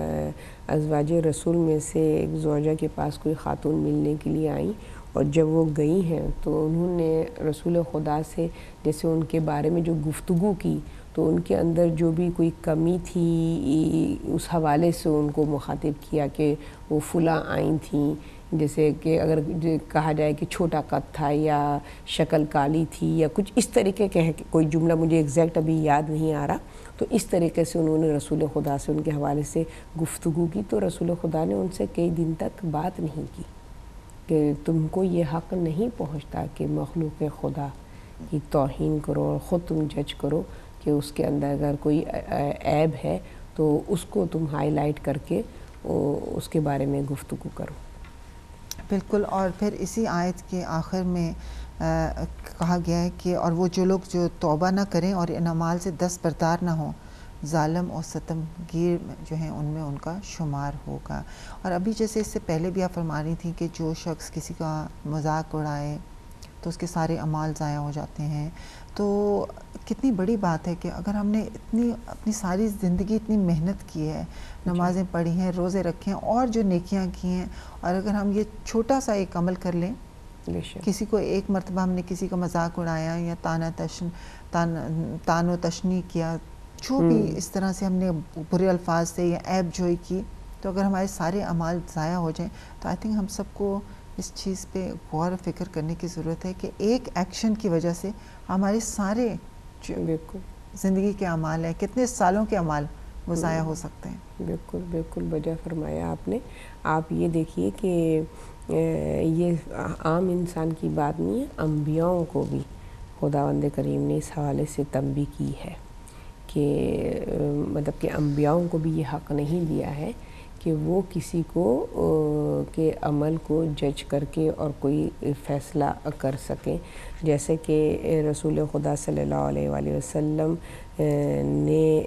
ازواج رسول میں سے ایک زوجہ کے پاس کوئی خاتون ملنے کے لیے آئیں، اور جب وہ گئی ہیں تو انہوں نے رسول خدا سے جیسے ان کے بارے میں جو گفتگو کی، تو ان کے اندر جو بھی کوئی کمی تھی اس حوالے سے ان کو مخاطب کیا کہ وہ فلاں آئیں تھیں، جیسے کہ اگر کہا جائے کہ چھوٹا قد تھا یا شکل کالی تھی یا کچھ اس طریقے کے، کوئی جملہ مجھے ایگزیکٹ ابھی یاد نہیں آ رہا. تو اس طریقے سے انہوں نے رسول خدا سے ان کے حوالے سے گفتگو کی، تو رسول خدا نے ان سے کئی دن تک بات نہیں کی. کہ تم کو یہ حق نہیں پہنچتا کہ مخلوق خدا کی توہین کرو اور خود تم جج کرو کہ اس کے اندر اگر کوئی عیب ہے تو اس کو تم ہائی لائٹ کر کے اس کے بارے میں گفتگو کرو. بالکل. اور پھر اسی آیت کے آخر میں کہا گیا ہے کہ اور وہ جو لوگ جو توبہ نہ کریں اور ان اعمال سے دستبردار نہ ہوں ظالم اور ستم گیر جو ہیں ان میں ان کا شمار ہوگا. اور ابھی جیسے اس سے پہلے بھی آپ فرما رہی تھیں کہ جو شخص کسی کا مذاق اڑائے تو اس کے سارے اعمال ضائع ہو جاتے ہیں. تو کتنی بڑی بات ہے کہ اگر ہم نے اپنی ساری زندگی اتنی محنت کی ہے, نمازیں پڑھی ہیں, روزے رکھے ہیں اور جو نیکیاں کی ہیں, اور اگر ہم یہ چھوٹا سا ایک عمل کر لیں, کسی کو ایک مرتبہ ہم نے کسی کا مذاق اڑایا یا تان و تشنی کیا, جو بھی اس طرح سے ہم نے برے الفاظ سے یا عیب جوئی کی, تو اگر ہمارے سارے اعمال ضائع ہو جائیں تو آئی تھنک ہم سب کو اس چیز پہ غور و فکر کرنے کی ضرورت ہے کہ ایک ایکشن کی وجہ سے ہمارے سارے زندگی کے اعمال ہیں, کتنے سالوں کے اعمال وہ ضائع ہو سکتے ہیں. بالکل بالکل بجا فرمایا آپ نے. آپ یہ دیکھیے کہ یہ عام انسان کی بات نہیں ہے, انبیاؤں کو بھی خداوند کریم نے اس حوالے سے تنبیہ کی ہے کہ مطلب کہ انبیاؤں کو بھی یہ حق نہیں دیا ہے کہ وہ کسی کو کے عمل کو جج کر کے اور کوئی فیصلہ کر سکیں. جیسے کہ رسول خدا صلی اللہ علیہ وآلہ وسلم نے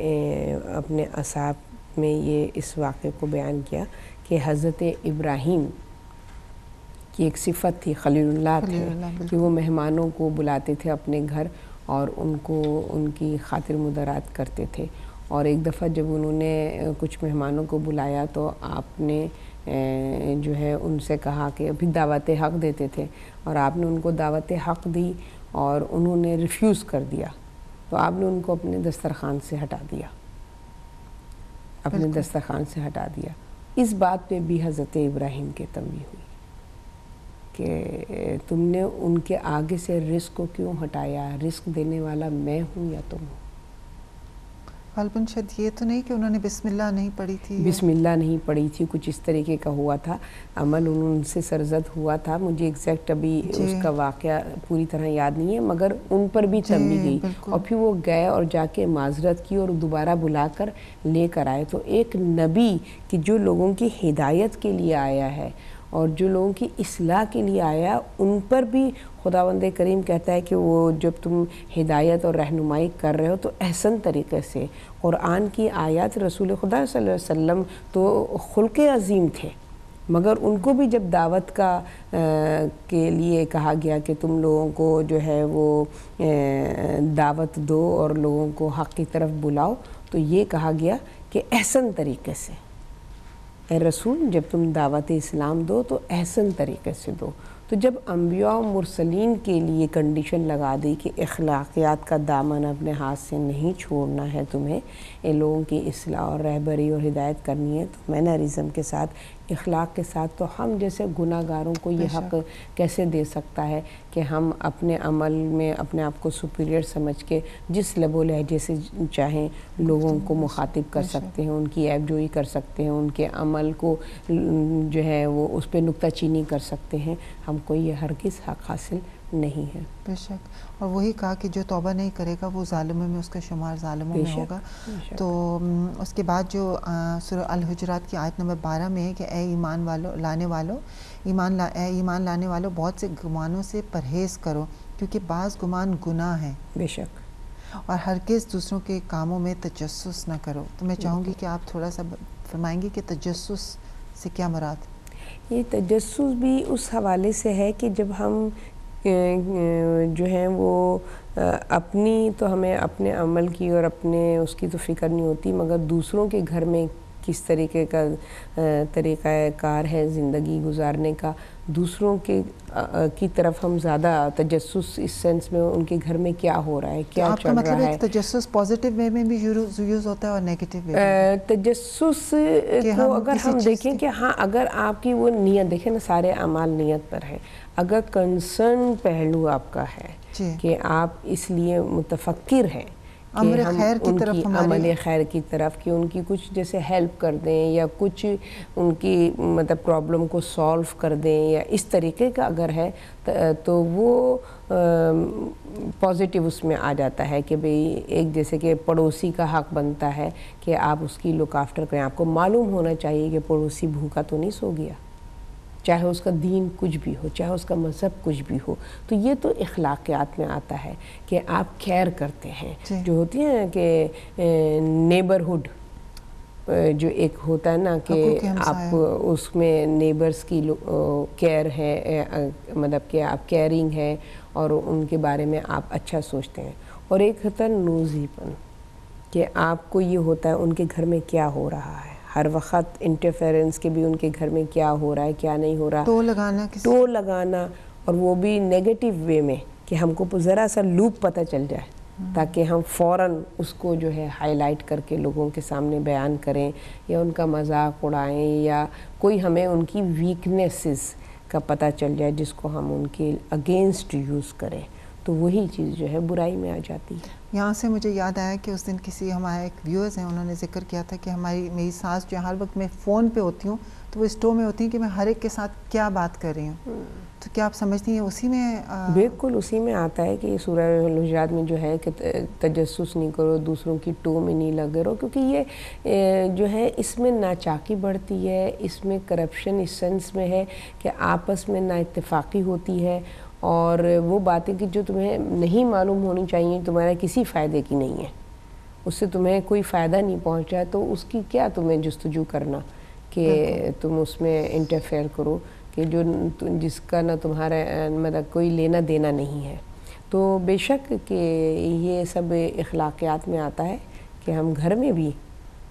اپنے اصحاب میں یہ اس واقعے کو بیان کیا کہ حضرت ابراہیم کی ایک صفت تھی, خلیل اللہ تھے, کہ وہ مہمانوں کو بلاتے تھے اپنے گھر اور ان کی خاطر مدارات کرتے تھے. اور ایک دفعہ جب انہوں نے کچھ مہمانوں کو بلایا تو آپ نے جو ہے ان سے کہا کہ ابھی دعوت حق دیتے تھے, اور آپ نے ان کو دعوت حق دی اور انہوں نے ریفیوز کر دیا, تو آپ نے ان کو اپنے دسترخوان سے ہٹا دیا, اس بات پہ بھی حضرت ابراہیم کے تنبیہ ہوئی کہ تم نے ان کے آگے سے رزق کو کیوں ہٹایا, رزق دینے والا میں ہوں یا تم ہو. غالباً شاید یہ تو نہیں کہ انہوں نے بسم اللہ نہیں پڑھی تھی, بسم اللہ نہیں پڑھی تھی, کچھ اس طریقے کا ہوا تھا عمل, ان سے سرزد ہوا تھا. مجھے ایگزیکٹ ابھی اس کا واقعہ پوری طرح یاد نہیں ہے, مگر ان پر بھی تنبیہ گئی. اور پھر وہ گئے اور جا کے معذرت کی اور دوبارہ بلا کر لے کر آئے. تو ایک نبی کہ جو لوگوں کی ہدایت کے لیے آیا ہے اور جو لوگوں کی اصلاح کے لیے آیا, ان پر بھی خداوند کریم کہتا ہے کہ وہ جب تم ہدایت اور رہنمائی کر رہے ہو تو احسن طریقے سے. قرآن کی آیات, رسول خدا صلی اللہ علیہ وسلم تو خلق عظیم تھے, مگر ان کو بھی جب دعوت کا کے لیے کہا گیا کہ تم لوگوں کو جو ہے وہ دعوت دو اور لوگوں کو حق کی طرف بلاؤ, تو یہ کہا گیا کہ احسن طریقے سے. اے رسول, جب تم دعوت اسلام دو تو احسن طریقے سے دو. تو جب انبیاء و مرسلین کے لیے کنڈیشن لگا دی کہ اخلاقیات کا دامن اپنے ہاتھ سے نہیں چھوڑنا ہے تمہیں, ان لوگوں کی اصلاح اور رہبری اور ہدایت کرنی ہے, تو مینرزم کے ساتھ, اخلاق کے ساتھ, تو ہم جیسے گناہ گاروں کو یہ حق کیسے دے سکتا ہے کہ ہم اپنے عمل میں اپنے آپ کو سپیریئر سمجھ کے جس لب و لہجے سے چاہیں لوگوں کو مخاطب کر سکتے ہیں, ان کی عیب جوئی کر سکتے ہیں, ان کے عمل کو جو ہے وہ اس پہ نکتہ چینی کر سکتے ہیں. ہم کو یہ ہرگز حق حاصل نہیں ہے. بے شک. اور وہی کہا کہ جو توبہ نہیں کرے گا وہ ظالموں میں, اس کا شمار ظالموں میں ہوگا. تو اس کے بعد جو سورہ الحجرات کی آیت نمبر 12 میں ہے کہ اے ایمان لانے والوں بہت سے گمانوں سے پرہیز کرو, کیونکہ بعض گمان گناہ ہیں. بے شک. اور ہرگز دوسروں کے کاموں میں تجسس نہ کرو. تو میں چاہوں گی کہ آپ تھوڑا سا فرمائیں گے کہ تجسس سے کیا مراد؟ یہ تجسس بھی اس حوالے سے ہے کہ جب ہم جو ہیں وہ اپنی تو ہمیں اپنے عمل کی اور اپنے اس کی تو فکر نہیں ہوتی, مگر دوسروں کے گھر میں کس طریقے کا طریقہ کار ہے زندگی گزارنے کا, دوسروں کی طرف ہم زیادہ تجسس اس سینس میں ان کے گھر میں کیا ہو رہا ہے, کیا چل رہا ہے. آپ کا مطلب ہے تجسس پازیٹیو وے میں بھی یوز ہوتا ہے اور نیگیٹیو وے میں؟ تجسس کو اگر ہم دیکھیں کہ ہاں اگر آپ کی وہ نیت, دیکھیں نا سارے اعمال نیت پر ہے, اگر کنسرن پہلو آپ کا ہے کہ آپ اس لیے متفکر ہیں عمل خیر کی طرف عمل خیر کی طرف کہ ان کی کچھ جیسے ہیلپ کر دیں یا کچھ ان کی مطلب پرابلم کو سولو کر دیں یا اس طریقے کا اگر ہے تو وہ پازیٹیو اس میں آ جاتا ہے کہ بھئی ایک جیسے کہ پڑوسی کا حق بنتا ہے کہ آپ اس کی لک آفٹر کریں. آپ کو معلوم ہونا چاہیے کہ پڑوسی بھوکا تو نہیں سو گیا، چاہے اس کا دین کچھ بھی ہو، چاہے اس کا مذہب کچھ بھی ہو. تو یہ تو اخلاقیات میں آتا ہے کہ آپ کیئر کرتے ہیں. جو ہوتی ہیں کہ نیبرہڈ جو ایک ہوتا ہے نا کہ آپ اس میں نیبرز کی کیئر ہے، مطلب کہ آپ کیئرنگ ہے اور ان کے بارے میں آپ اچھا سوچتے ہیں. اور ایک ہوتا ہے نوزی پن کہ آپ کو یہ ہوتا ہے ان کے گھر میں کیا ہو رہا ہے، ہر وقت انٹرفیرنس کے بھی ان کے گھر میں کیا ہو رہا ہے کیا نہیں ہو رہا، ٹو لگانا اور وہ بھی نیگیٹو وے میں کہ ہم کو ذرا سا لوپ پتہ چل جائے تاکہ ہم فوراً اس کو جو ہے ہائی لائٹ کر کے لوگوں کے سامنے بیان کریں یا ان کا مذاق اڑائیں یا کوئی ہمیں ان کی ویکنیسز کا پتہ چل جائے جس کو ہم ان کے اگینسٹ یوز کریں. تو وہی چیز جو ہے برائی میں آ جاتی ہے. یہاں سے مجھے یاد آیا کہ اس دن کسی ہمارے ایک ویورز ہیں انہوں نے ذکر کیا تھا کہ میری ساس جو ہر وقت میں فون پہ ہوتی ہوں تو وہ اسٹور میں ہوتی ہیں کہ میں ہر ایک کے ساتھ کیا بات کر رہی ہوں. تو کیا آپ سمجھتی ہیں اسی میں بالکل اسی میں آتا ہے کہ سورہ الحجرات میں جو ہے کہ تجسس نہیں کرو، دوسروں کی ٹو میں نہیں لگے رہو، کیونکہ یہ جو ہے اس میں ناچاکی بڑھتی ہے، اس میں کرپشن اس سینس میں ہے کہ آپس میں نا اتفاقی ہوتی ہے اور وہ باتیں کہ جو تمہیں نہیں معلوم ہونی چاہیے تمہارا کسی فائدے کی نہیں ہے، اس سے تمہیں کوئی فائدہ نہیں پہنچا تو اس کی کیا تمہیں جستجو کرنا کہ تم اس میں انٹرفیئر کرو کہ جو جس کا نہ تمہارا مطلب کوئی لینا دینا نہیں ہے. تو بے شک کہ یہ سب اخلاقیات میں آتا ہے کہ ہم گھر میں بھی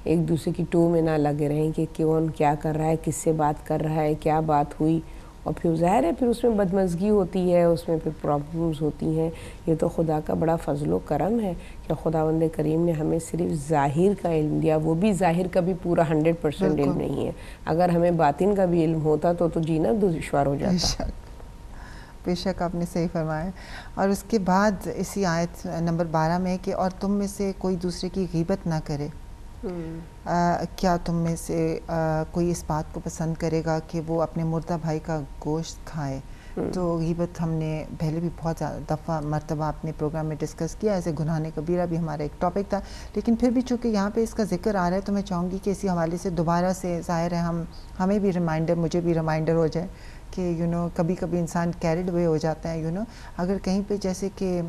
ایک دوسرے کی ٹو میں نہ لگے رہیں کہ کون کیا کر رہا ہے، کس سے بات کر رہا ہے، کیا بات ہوئی، اور پھر ظاہر ہے پھر اس میں بدمزگی ہوتی ہے، اس میں پھر پرابلمز ہوتی ہیں. یہ تو خدا کا بڑا فضل و کرم ہے کہ خداوند کریم نے ہمیں صرف ظاہر کا علم دیا، وہ بھی ظاہر کا بھی پورا 100% علم نہیں ہے. اگر ہمیں باطن کا بھی علم ہوتا تو جینا دشوار ہو جاتا. بے شک آپ نے صحیح فرمایا. اور اس کے بعد اسی آیت نمبر 12 میں کہ اور تم میں سے کوئی دوسرے کی غیبت نہ کرے. کیا تم میں سے کوئی اس بات کو پسند کرے گا کہ وہ اپنے مردہ بھائی کا گوشت کھائے. تو غیبت ہم نے پہلے بھی بہت دفعہ مرتبہ اپنے پروگرام میں ڈسکس کیا، ایسے گناہ کبیرہ بھی ہمارا ایک ٹاپک تھا، لیکن پھر بھی چونکہ یہاں پہ اس کا ذکر آ رہا ہے تو میں چاہوں گی کہ اسی حوالے سے دوبارہ سے ظاہر ہے ہمیں بھی مجھے بھی ریمائنڈر ہو جائے کہ کبھی کبھی انسان کیریڈ ہوئے ہو جاتا ہے. اگر کہیں پہ جیسے کہ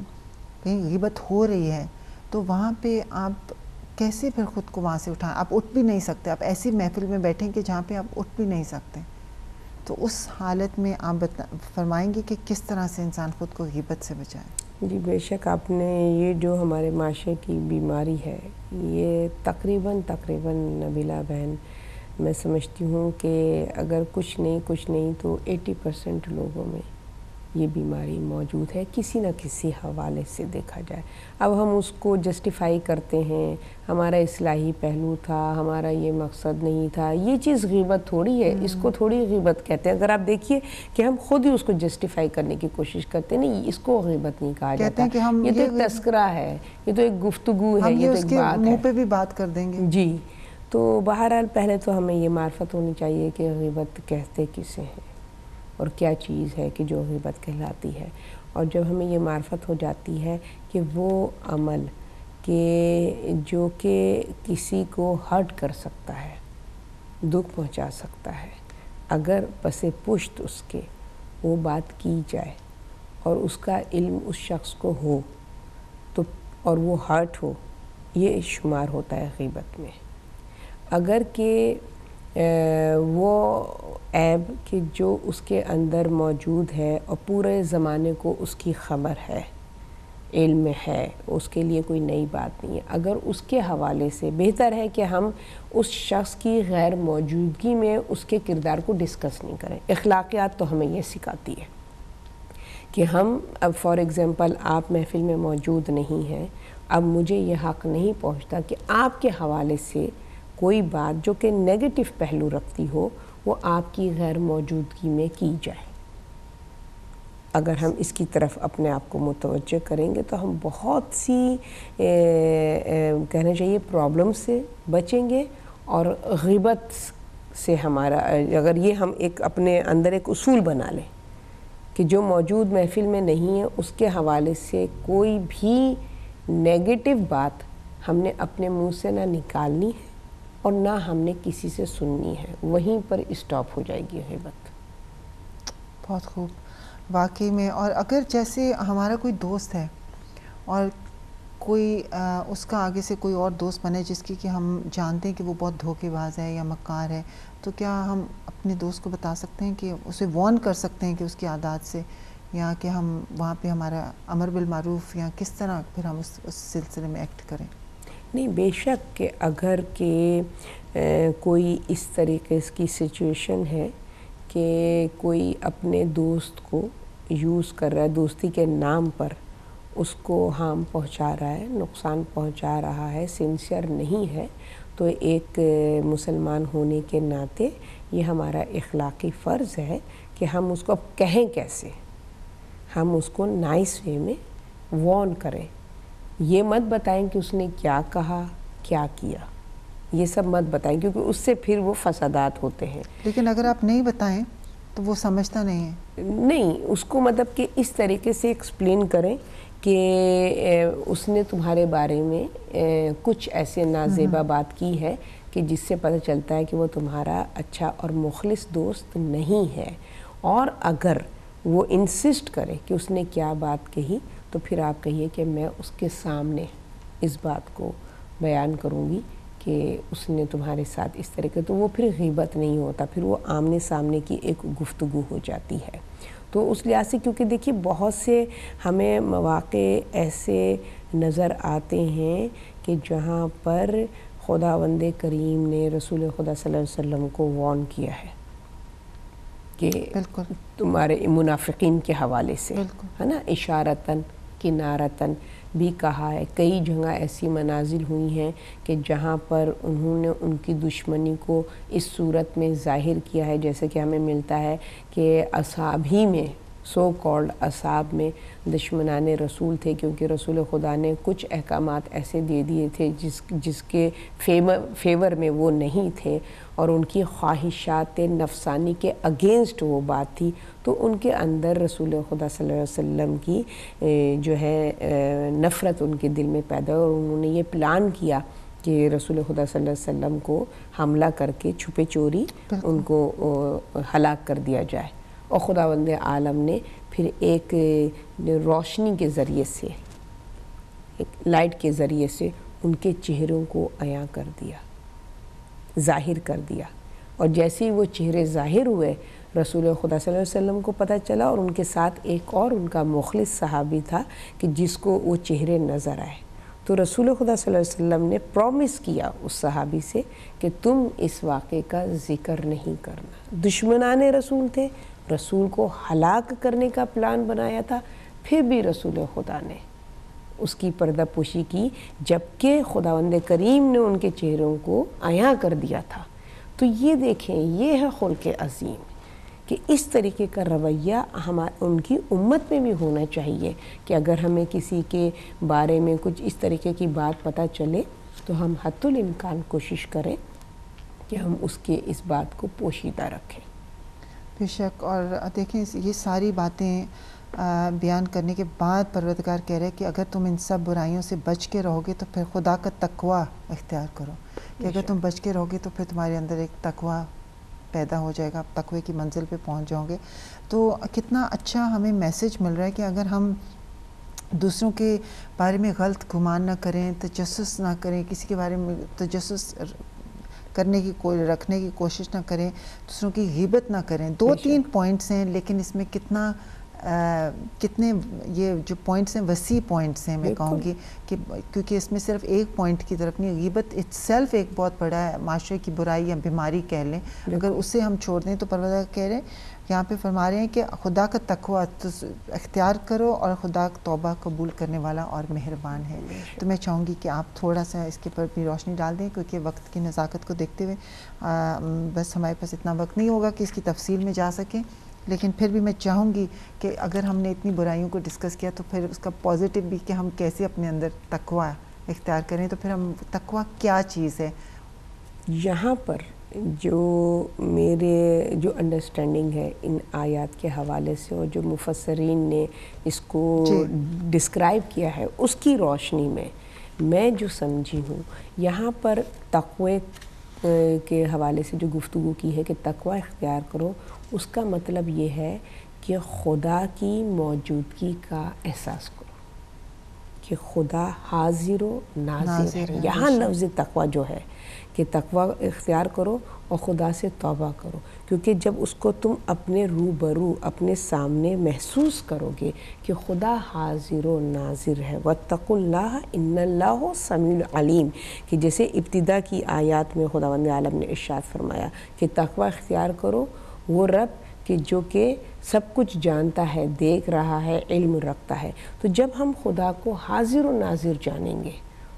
کہیں غیبت ہو رہی ہے تو وہاں پہ آپ کیسے پھر خود کو وہاں سے اٹھائیں؟ آپ اٹھ بھی نہیں سکتے، آپ ایسی محفل میں بیٹھیں کہ جہاں پہ آپ اٹھ بھی نہیں سکتے. تو اس حالت میں آپ فرمائیں گے کہ کس طرح سے انسان خود کو غیبت سے بچائے؟ جی بے شک آپ نے یہ جو ہمارے معاشرے کی بیماری ہے یہ تقریباً نبیلہ بہن میں سمجھتی ہوں کہ اگر کچھ نہیں تو 80% لوگوں میں یہ بیماری موجود ہے کسی نہ کسی حوالے سے دیکھا جائے. اب ہم اس کو جسٹیفائی کرتے ہیں، ہمارا اصلاحی پہلو تھا، ہمارا یہ مقصد نہیں تھا. یہ چیز غیبت تھوڑی ہے، اس کو تھوڑی غیبت کہتے ہیں. اگر آپ دیکھیے کہ ہم خود ہی اس کو جسٹیفائی کرنے کی کوشش کرتے ہیں، نہیں اس کو غیبت نہیں کہا جاتا. یہ تو ایک تذکرہ ہے، یہ تو ایک گفتگو ہے، یہ تو ایک بات ہے. منہ پہ بھی بات کر دیں گے. جی تو بہرحال پہلے تو ہمیں یہ معرفت ہونی چاہیے کہ غیبت کہتے کسے ہیں اور کیا چیز ہے کہ جو غیبت کہلاتی ہے. اور جب ہمیں یہ معرفت ہو جاتی ہے کہ وہ عمل کہ جو کہ کسی کو ہرٹ کر سکتا ہے، دکھ پہنچا سکتا ہے، اگر پس پشت اس کے وہ بات کی جائے اور اس کا علم اس شخص کو ہو تو اور وہ ہرٹ ہو، یہ شمار ہوتا ہے غیبت میں. اگر کہ وہ عیب کہ جو اس کے اندر موجود ہے اور پورے زمانے کو اس کی خبر ہے، علم میں ہے، اس کے لیے کوئی نئی بات نہیں ہے، اگر اس کے حوالے سے بہتر ہے کہ ہم اس شخص کی غیر موجودگی میں اس کے کردار کو ڈسکس نہیں کریں. اخلاقیات تو ہمیں یہ سکھاتی ہے کہ ہم اب فار ایگزامپل آپ محفل میں موجود نہیں ہیں، اب مجھے یہ حق نہیں پہنچتا کہ آپ کے حوالے سے کوئی بات جو کہ نیگیٹو پہلو رکھتی ہو وہ آپ کی غیر موجودگی میں کی جائے. اگر ہم اس کی طرف اپنے آپ کو متوجہ کریں گے تو ہم بہت سی کہنا چاہیے پرابلم سے بچیں گے، اور غیبت سے ہمارا اگر یہ ہم ایک اپنے اندر ایک اصول بنا لیں کہ جو موجود محفل میں نہیں ہے اس کے حوالے سے کوئی بھی نیگیٹو بات ہم نے اپنے منہ سے نہ نکالنی ہے اور نہ ہم نے کسی سے سننی ہے، وہیں پر اسٹاپ ہو جائے گی غیبت۔ بہت خوب، واقعی میں۔ اور اگر جیسے ہمارا کوئی دوست ہے اور کوئی اس کا آگے سے کوئی اور دوست بنے جس کی کہ ہم جانتے ہیں کہ وہ بہت دھوکے باز ہے یا مکار ہے، تو کیا ہم اپنے دوست کو بتا سکتے ہیں کہ اسے وارن کر سکتے ہیں کہ اس کی عادات سے، یا کہ ہم وہاں پہ ہمارا امر بالمعروف، یا کس طرح پھر ہم اس سلسلے میں ایکٹ کریں؟ نہیں، بے شک کہ اگر کہ کوئی اس طریقے کی سچویشن ہے کہ کوئی اپنے دوست کو یوز کر رہا ہے، دوستی کے نام پر اس کو ہارم پہنچا رہا ہے، نقصان پہنچا رہا ہے، سنسیئر نہیں ہے، تو ایک مسلمان ہونے کے ناطے یہ ہمارا اخلاقی فرض ہے کہ ہم اس کو اب کہیں کیسے، ہم اس کو نائس وے میں وارن کریں۔ یہ مت بتائیں کہ اس نے کیا کہا، کیا کیا، یہ سب مت بتائیں، کیونکہ اس سے پھر وہ فسادات ہوتے ہیں۔ لیکن اگر آپ نہیں بتائیں تو وہ سمجھتا نہیں ہے۔ نہیں، اس کو مطلب کہ اس طریقے سے ایکسپلین کریں کہ اس نے تمہارے بارے میں کچھ ایسے نازیبا بات کی ہے کہ جس سے پتہ چلتا ہے کہ وہ تمہارا اچھا اور مخلص دوست نہیں ہے، اور اگر وہ انسسٹ کرے کہ اس نے کیا بات کہی تو پھر آپ کہیے کہ میں اس کے سامنے اس بات کو بیان کروں گی کہ اس نے تمہارے ساتھ اس طریقے، تو وہ پھر غیبت نہیں ہوتا، پھر وہ آمنے سامنے کی ایک گفتگو ہو جاتی ہے۔ تو اس لحاظ سے کیونکہ دیکھیے بہت سے ہمیں مواقع ایسے نظر آتے ہیں کہ جہاں پر خداوند کریم نے رسول خدا صلی اللہ علیہ وسلم کو وارن کیا ہے کہ بالکل تمہارے منافقین کے حوالے سے، ہے نا، اشارتاً کنارتاً بھی کہا ہے۔ کئی جگہ ایسی منازل ہوئی ہیں کہ جہاں پر انہوں نے ان کی دشمنی کو اس صورت میں ظاہر کیا ہے، جیسے کہ ہمیں ملتا ہے کہ اصحاب ہی میں، سو کالڈ اصحاب میں دشمنان رسول تھے، کیونکہ رسول خدا نے کچھ احکامات ایسے دے دیے تھے جس کے فیور میں وہ نہیں تھے، اور ان کی خواہشات نفسانی کے اگینسٹ وہ بات تھی، تو ان کے اندر رسول خدا صلی اللہ علیہ وسلم کی جو ہے نفرت ان کے دل میں پیدا ہوئی، اور انہوں نے یہ پلان کیا کہ رسول خدا صلی اللہ علیہ وسلم کو حملہ کر کے چھپے چوری ان کو ہلاک کر دیا جائے، اور خداوند عالم نے پھر ایک روشنی کے ذریعے سے، ایک لائٹ کے ذریعے سے ان کے چہروں کو عیاں کر دیا، ظاہر کر دیا، اور جیسے ہی وہ چہرے ظاہر ہوئے رسول خدا صلی اللہ علیہ وسلم کو پتہ چلا، اور ان کے ساتھ ایک اور ان کا مخلص صحابی تھا کہ جس کو وہ چہرے نظر آئے، تو رسول خدا صلی اللہ علیہ وسلم نے پرومس کیا اس صحابی سے کہ تم اس واقعے کا ذکر نہیں کرنا۔ دشمنان رسول تھے، رسول کو ہلاک کرنے کا پلان بنایا تھا، پھر بھی رسول خدا نے اس کی پردہ پوشی کی، جبکہ خداوند کریم نے ان کے چہروں کو عیاں کر دیا تھا۔ تو یہ دیکھیں، یہ ہے خلق عظیم کہ اس طریقے کا رویہ ان کی امت میں بھی ہونا چاہیے کہ اگر ہمیں کسی کے بارے میں کچھ اس طریقے کی بات پتہ چلے تو ہم حتی الامکان کوشش کریں کہ ہم اس کے اس بات کو پوشیدہ رکھیں۔ بے شک، اور دیکھیں یہ ساری باتیں بیان کرنے کے بعد پروردگار کہہ رہے کہ اگر تم ان سب برائیوں سے بچ کے رہو گے تو پھر خدا کا تقوی اختیار کرو، کہ اگر تم بچ کے رہو گے تو پھر تمہارے اندر ایک تقوی پیدا ہو جائے گا، آپ تقوی کی منزل پہ پہنچ جاؤ گے۔ تو کتنا اچھا ہمیں میسج مل رہا ہے کہ اگر ہم دوسروں کے بارے میں غلط گمان نہ کریں، تجسس نہ کریں، کسی کے بارے میں تجسس کرنے کی رکھنے کی کوشش نہ کریں، دوسروں کی غیبت نہ کریں۔ 2-3 پوائنٹس ہیں، لیکن اس میں کتنے یہ جو پوائنٹس ہیں وسیع پوائنٹس ہیں، میں کہوں گی کہ کیونکہ اس میں صرف ایک پوائنٹ کی طرف نہیں، غیبت اٹ سیلف ایک بہت بڑا معاشرے کی برائی یا بیماری کہہ لیں، اگر اسے ہم چھوڑ دیں تو پروردگار کہہ رہے ہیں یہاں پہ فرما رہے ہیں کہ خدا کا تقوی اختیار کرو، اور خدا توبہ قبول کرنے والا اور مہربان ہے۔ تو میں چاہوں گی کہ آپ تھوڑا سا اس کے پر بھی روشنی ڈال دیں، کیونکہ وقت کی نزاکت کو دیکھتے ہوئے بس ہمارے پاس اتنا وقت نہیں ہوگا کہ اس کی تفصیل میں جا سکیں، لیکن پھر بھی میں چاہوں گی کہ اگر ہم نے اتنی برائیوں کو ڈسکس کیا تو پھر اس کا پازیٹیو بھی کہ ہم کیسے اپنے اندر تقویٰ اختیار کریں. تو پھر ہم تقویٰ کیا چیز ہے؟ یہاں پر جو میرے جو انڈرسٹینڈنگ ہے ان آیات کے حوالے سے اور جو مفسرین نے اس کو ڈسکرائب کیا ہے اس کی روشنی میں جو سمجھی ہوں، یہاں پر تقوی کے حوالے سے جو گفتگو کی ہے کہ تقوی اختیار کرو، اس کا مطلب یہ ہے کہ خدا کی موجودگی کا احساس کرو کہ خدا حاضر و ناظر ہے. یہاں لفظ تقوی جو ہے کہ تقوی اختیار کرو اور خدا سے توبہ کرو، کیونکہ جب اس کو تم اپنے روبرو اپنے سامنے محسوس کرو گے کہ خدا حاضر و ناظر ہے. واتقوا اللہ ان اللہ سمیع علیم، کہ جیسے ابتدا کی آیات میں خداوند عالم نے ارشاد فرمایا کہ تقوی اختیار کرو وہ رب کہ جو کہ سب کچھ جانتا ہے، دیکھ رہا ہے، علم رکھتا ہے. تو جب ہم خدا کو حاضر و ناظر جانیں گے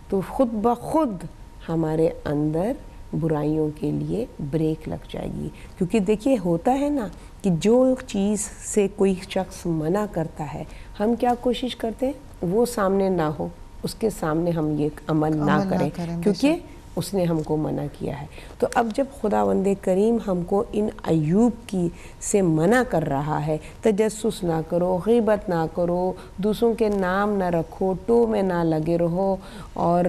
تو خود بخود ہمارے اندر برائیوں کے لیے بریک لگ جائے گی. کیونکہ دیکھیے ہوتا ہے نا کہ جو چیز سے کوئی شخص منع کرتا ہے، ہم کیا کوشش کرتے ہیں وہ سامنے نہ ہو، اس کے سامنے ہم یہ عمل نہ کریں کیونکہ اس نے ہم کو منع کیا ہے. تو اب جب خداوند کریم ہم کو ان عیوب کی سے منع کر رہا ہے، تجسس نہ کرو، غیبت نہ کرو، دوسروں کے نام نہ رکھو، ٹو میں نہ لگے رہو، اور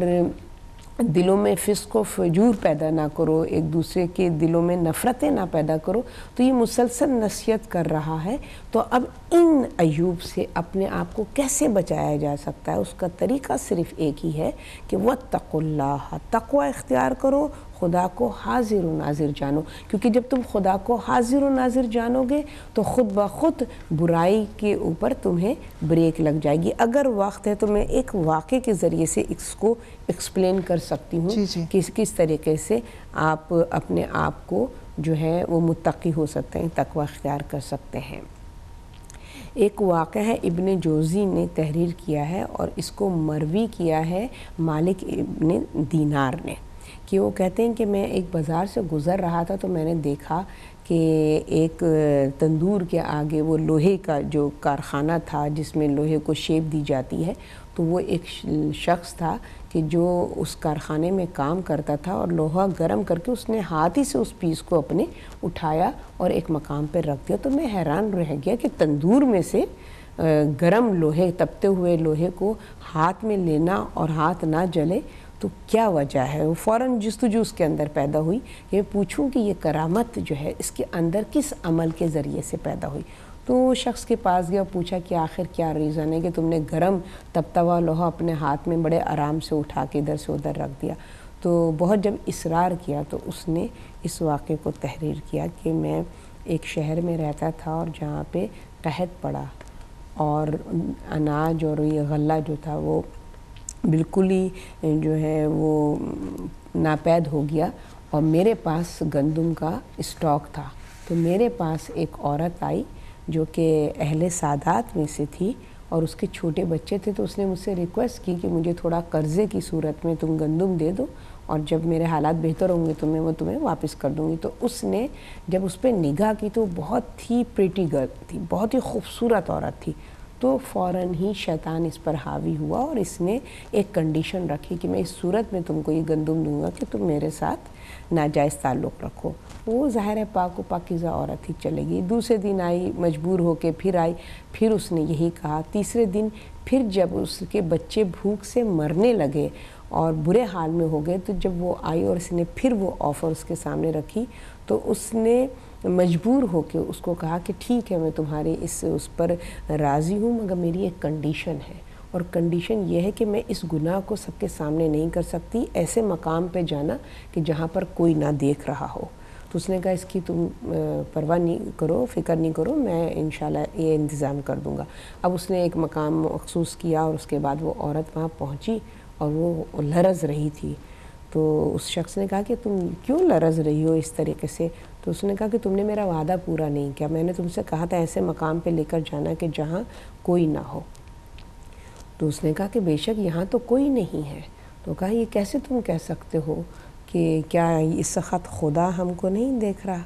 دلوں میں فسق و فجور پیدا نہ کرو، ایک دوسرے کے دلوں میں نفرتیں نہ پیدا کرو، تو یہ مسلسل نصیحت کر رہا ہے. تو اب ان عیوب سے اپنے آپ کو کیسے بچایا جا سکتا ہے؟ اس کا طریقہ صرف ایک ہی ہے کہ واتقوا اللہ، تقوی اختیار کرو، خدا کو حاضر و ناظر جانو. کیونکہ جب تم خدا کو حاضر و ناظر جانو گے تو خود بخود برائی کے اوپر تمہیں بریک لگ جائے گی. اگر وقت ہے تو میں ایک واقعے کے ذریعے سے اس کو ایکسپلین کر سکتی ہوں کہ کس طریقے سے آپ اپنے آپ کو جو ہے وہ متقی ہو سکتے ہیں، تقوی اختیار کر سکتے ہیں. ایک واقعہ ہے، ابن جوزی نے تحریر کیا ہے اور اس کو مروی کیا ہے مالک ابن دینار نے، کہ وہ کہتے ہیں کہ میں ایک بازار سے گزر رہا تھا تو میں نے دیکھا کہ ایک تندور کے آگے وہ لوہے کا جو کارخانہ تھا جس میں لوہے کو شیپ دی جاتی ہے، تو وہ ایک شخص تھا کہ جو اس کارخانے میں کام کرتا تھا اور لوہا گرم کر کے اس نے ہاتھ ہی سے اس پیس کو اپنے اٹھایا اور ایک مقام پہ رکھ دیا. تو میں حیران رہ گیا کہ تندور میں سے گرم لوہے، تپتے ہوئے لوہے کو ہاتھ میں لینا اور ہاتھ نہ جلے تو کیا وجہ ہے؟ وہ فوراً جستجو اس کے اندر پیدا ہوئی کہ میں پوچھوں کہ یہ کرامت جو ہے اس کے اندر کس عمل کے ذریعے سے پیدا ہوئی. تو وہ شخص کے پاس گیا، پوچھا کہ آخر کیا ریزن ہے کہ تم نے گرم تپتا ہوا لوہا اپنے ہاتھ میں بڑے آرام سے اٹھا کے ادھر سے ادھر رکھ دیا. تو بہت جب اصرار کیا تو اس نے اس واقعے کو تحریر کیا کہ میں ایک شہر میں رہتا تھا اور جہاں پہ قحط پڑا اور اناج اور یہ غلہ جو تھا وہ بالکل ہی جو ہے وہ ناپید ہو گیا اور میرے پاس گندم کا اسٹاک تھا. تو میرے پاس ایک عورت آئی جو کہ اہل سادات میں سے تھی اور اس کے چھوٹے بچے تھے. تو اس نے مجھ سے ریکویسٹ کی کہ مجھے تھوڑا قرضے کی صورت میں تم گندم دے دو اور جب میرے حالات بہتر ہوں گے تو میں وہ تمہیں واپس کر دوں گی. تو اس نے جب اس پہ نگاہ کی تو بہت ہی پریٹی گرل تھی، بہت ہی خوبصورت عورت تھی. تو فوراً ہی شیطان اس پر حاوی ہوا اور اس نے ایک کنڈیشن رکھی کہ میں اس صورت میں تم کو یہ گندم دوں گا کہ تم میرے ساتھ ناجائز تعلق رکھو. وہ ظاہر ہے پاک و پاکیزہ عورت ہی چلے گئی. دوسرے دن آئی، مجبور ہو کے پھر آئی، پھر اس نے یہی کہا. تیسرے دن پھر جب اس کے بچے بھوک سے مرنے لگے اور برے حال میں ہو گئے تو جب وہ آئی اور اس نے پھر وہ آفر اس کے سامنے رکھی تو اس نے مجبور ہو کے اس کو کہا کہ ٹھیک ہے میں تمہارے اس پر راضی ہوں مگر میری ایک کنڈیشن ہے، اور کنڈیشن یہ ہے کہ میں اس گناہ کو سب کے سامنے نہیں کر سکتی، ایسے مقام پہ جانا کہ جہاں پر کوئی نہ دیکھ رہا ہو. تو اس نے کہا اس کی تم پرواہ نہیں کرو، فکر نہیں کرو، میں انشاءاللہ یہ انتظام کر دوں گا. اب اس نے ایک مقام مخصوص کیا اور اس کے بعد وہ عورت وہاں پہنچی اور وہ لرز رہی تھی. تو اس شخص نے کہا کہ تم کیوں لرز رہی ہو اس طریقے سے؟ تو اس نے کہا کہ تم نے میرا وعدہ پورا نہیں کیا، میں نے تم سے کہا تھا ایسے مقام پہ لے کر جانا کہ جہاں کوئی نہ ہو. تو اس نے کہا کہ بے شک یہاں تو کوئی نہیں ہے. تو کہا یہ کیسے تم کہہ سکتے ہو کہ کیا اس وقت خدا ہم کو نہیں دیکھ رہا؟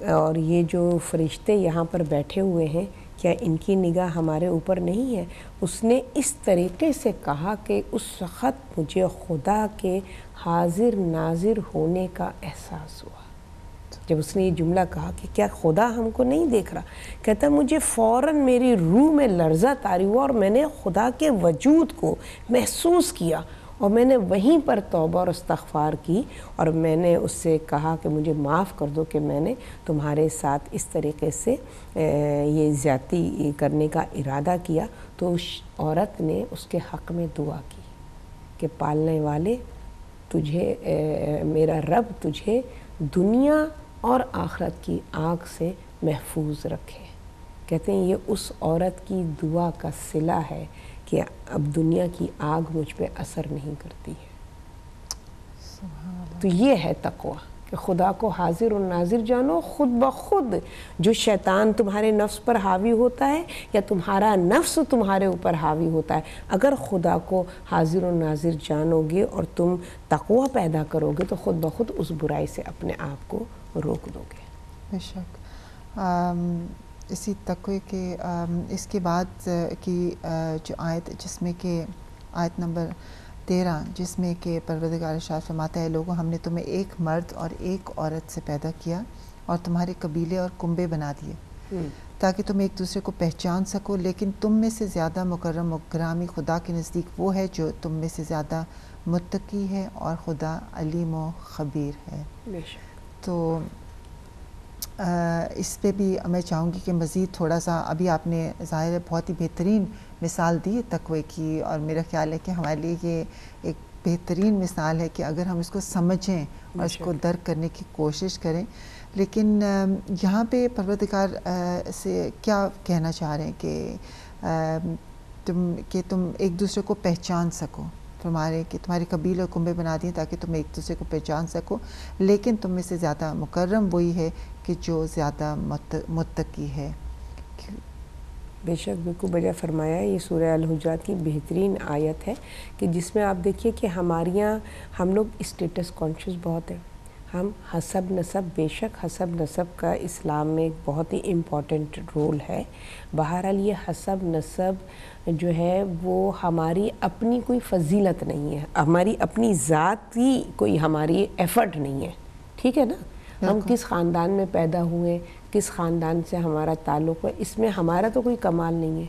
اور یہ جو فرشتے یہاں پر بیٹھے ہوئے ہیں کیا ان کی نگاہ ہمارے اوپر نہیں ہے؟ اس نے اس طریقے سے کہا کہ اس وقت مجھے خدا کے حاضر ناظر ہونے کا احساس ہوا۔ جب اس نے یہ جملہ کہا کہ کیا خدا ہم کو نہیں دیکھ رہا، کہتا مجھے فوراً میری روح میں لرزہ طاری ہوا اور میں نے خدا کے وجود کو محسوس کیا، اور میں نے وہیں پر توبہ اور استغفار کی، اور میں نے اس سے کہا کہ مجھے معاف کر دو کہ میں نے تمہارے ساتھ اس طریقے سے یہ زیادتی کرنے کا ارادہ کیا۔ تو اس عورت نے اس کے حق میں دعا کی کہ پالنے والے تجھے میرا رب تجھے دنیا اور آخرت کی آگ سے محفوظ رکھے۔ کہتے ہیں یہ اس عورت کی دعا کا صلہ ہے کہ اب دنیا کی آگ مجھ پہ اثر نہیں کرتی ہے۔ تو یہ ہے تقویٰ کہ خدا کو حاضر و ناظر جانو، خود بخود جو شیطان تمہارے نفس پر حاوی ہوتا ہے یا تمہارا نفس تمہارے اوپر حاوی ہوتا ہے، اگر خدا کو حاضر و ناظر جانو گے اور تم تقویٰ پیدا کرو گے تو خود بخود اس برائی سے اپنے آپ کو روک دو گے۔ بے شک۔ اسی تقوی کے اس کے بعد کی جو آیت جس میں کہ آیت نمبر 13 جس میں کہ پروردگار ارشاد فرماتا ہے لوگوں ہم نے تمہیں ایک مرد اور ایک عورت سے پیدا کیا اور تمہارے قبیلے اور کنبے بنا دیے تاکہ تم ایک دوسرے کو پہچان سکو، لیکن تم میں سے زیادہ مکرم و گرامی خدا کے نزدیک وہ ہے جو تم میں سے زیادہ متقی ہے اور خدا علیم و خبیر ہے۔ تو اس پہ بھی میں چاہوں گی کہ مزید تھوڑا سا، ابھی آپ نے ظاہر ہے بہت ہی بہترین مثال دی تقوی کی، اور میرا خیال ہے کہ ہمارے لیے یہ ایک بہترین مثال ہے کہ اگر ہم اس کو سمجھیں اور اس کو درک کرنے کی کوشش کریں، لیکن یہاں پہ پروردگار سے کیا کہنا چاہ رہے ہیں کہ تم ایک دوسرے کو پہچان سکو، تمہارے قبیلے اور کنبے بنا دیے تاکہ تم ایک دوسرے کو پہچان سکو، لیکن تم میں سے زیادہ مکرم وہی ہے کہ جو زیادہ متقی ہے۔ بے شک بالکل بجا فرمایا۔ یہ سورہ الحجرات کی بہترین آیت ہے کہ جس میں آپ دیکھیے کہ ہم لوگ اسٹیٹس کانشیس بہت ہیں، ہم حسب نسب، بے شک حسب نسب کا اسلام میں ایک بہت ہی امپورٹنٹ رول ہے۔ بہرحال یہ حسب نسب جو ہے وہ ہماری اپنی کوئی فضیلت نہیں ہے، ہماری اپنی ذاتی کوئی ہماری ایفرٹ نہیں ہے، ٹھیک ہے نا؟ ہم کس خاندان میں پیدا ہوئے، کس خاندان سے ہمارا تعلق ہے، اس میں ہمارا تو کوئی کمال نہیں ہے۔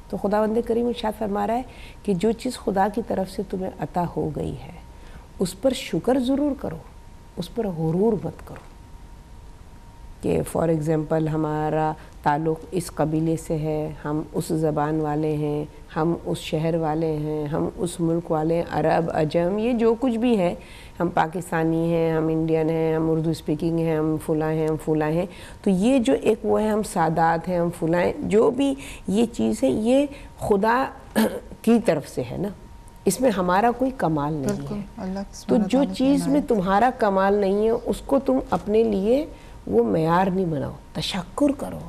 تو خداوند کریم ارشاد فرما رہا ہے کہ جو چیز خدا کی طرف سے تمہیں عطا ہو گئی ہے اس پر شکر ضرور کرو، اس پر غرور مت کرو۔ کہ فار ایگزامپل ہمارا تعلق اس قبیلے سے ہے، ہم اس زبان والے ہیں، ہم اس شہر والے ہیں، ہم اس ملک والے ہیں، عرب عجم یہ جو کچھ بھی ہے، ہم پاکستانی ہیں، ہم انڈین ہیں، ہم اردو اسپیکنگ ہیں، ہم فلاں ہیں، ہم فلاں ہیں، تو یہ جو ایک وہ ہے ہم سادات ہیں، ہم فلاں ہیں، جو بھی یہ چیز ہے یہ خدا کی طرف سے ہے نا، اس میں ہمارا کوئی کمال نہیں ہے۔ تو جو چیز میں تمہارا کمال نہیں ہے اس کو تم اپنے لیے وہ معیار نہیں بناؤ، تشکر کرو،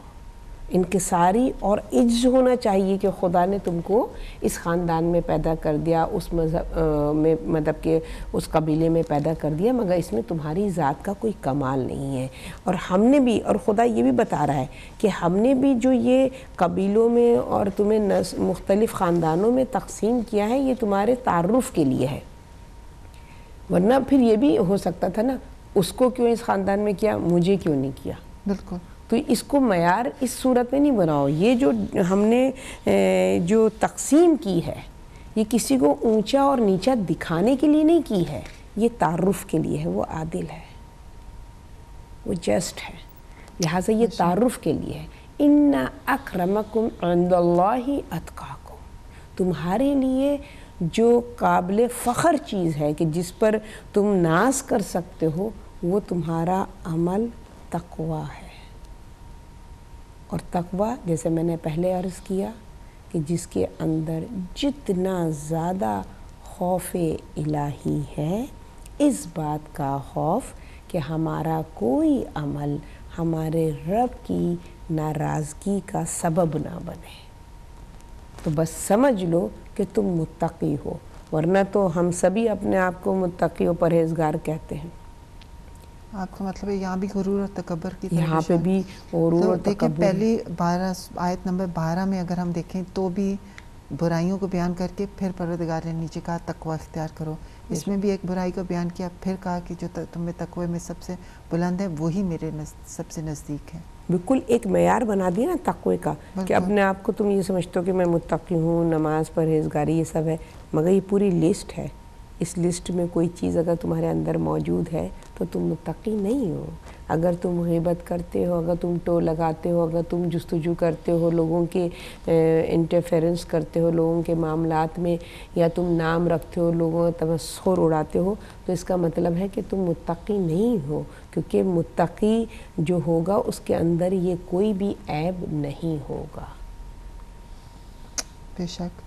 انکساری اور عجز ہونا چاہیے کہ خدا نے تم کو اس خاندان میں پیدا کر دیا، اس مذہب میں مطلب کہ اس قبیلے میں پیدا کر دیا، مگر اس میں تمہاری ذات کا کوئی کمال نہیں ہے۔ اور ہم نے بھی، اور خدا یہ بھی بتا رہا ہے کہ ہم نے بھی جو یہ قبیلوں میں اور تمہیں مختلف خاندانوں میں تقسیم کیا ہے یہ تمہارے تعارف کے لیے ہے، ورنہ پھر یہ بھی ہو سکتا تھا نا اس کو کیوں اس خاندان میں کیا، مجھے کیوں نہیں کیا۔ بالکل۔ تو اس کو معیار اس صورت میں نہیں بناؤ، یہ جو ہم نے جو تقسیم کی ہے یہ کسی کو اونچا اور نیچا دکھانے کے لیے نہیں کی ہے، یہ تعارف کے لیے ہے، وہ عادل ہے، وہ جسٹ ہے، لہٰذا یہ تعارف کے لیے ہے۔ ان اکرمکم عند اللہ اتقاکم، تمہارے لیے جو قابل فخر چیز ہے کہ جس پر تم ناز کر سکتے ہو وہ تمہارا عمل تقویٰ ہے۔ اور تقویٰ جیسے میں نے پہلے عرض کیا کہ جس کے اندر جتنا زیادہ خوف الہی ہے، اس بات کا خوف کہ ہمارا کوئی عمل ہمارے رب کی ناراضگی کا سبب نہ بنے، تو بس سمجھ لو کہ تم متقی ہو، ورنہ تو ہم سبھی اپنے آپ کو متقی و پرہیزگار کہتے ہیں۔ آپ کا مطلب ہے یہاں بھی غرور اور تکبر کی طرف یہاں پہ بھی غرور اور دیکھیں تکبر. پہلی آیت نمبر 12 میں اگر ہم دیکھیں تو بھی برائیوں کو بیان کر کے پھر پروردگار نے نیچے کہا تقوی اختیار کرو. اس میں بھی ایک برائی کو بیان کیا، پھر کہا کہ جو تمہیں تقوی میں سب سے بلند ہے وہی میرے سب سے نزدیک ہے. بالکل ایک معیار بنا دیا نا تقوی کا، کہ اپنے آپ کو تم یہ سمجھتے ہو کہ میں متقی ہوں، نماز پرہیزگاری یہ سب ہے، مگر یہ پوری لسٹ ہے. اس لسٹ میں کوئی چیز اگر تمہارے اندر موجود ہے تو تم متقی نہیں ہو. اگر تم غیبت کرتے ہو، اگر تم ٹو لگاتے ہو، اگر تم جستجو کرتے ہو، لوگوں کے انٹرفیرنس کرتے ہو لوگوں کے معاملات میں، یا تم نام رکھتے ہو، لوگوں کا تمسخر اڑاتے ہو، تو اس کا مطلب ہے کہ تم متقی نہیں ہو. کیونکہ متقی جو ہوگا اس کے اندر یہ کوئی بھی عیب نہیں ہوگا. بے شک.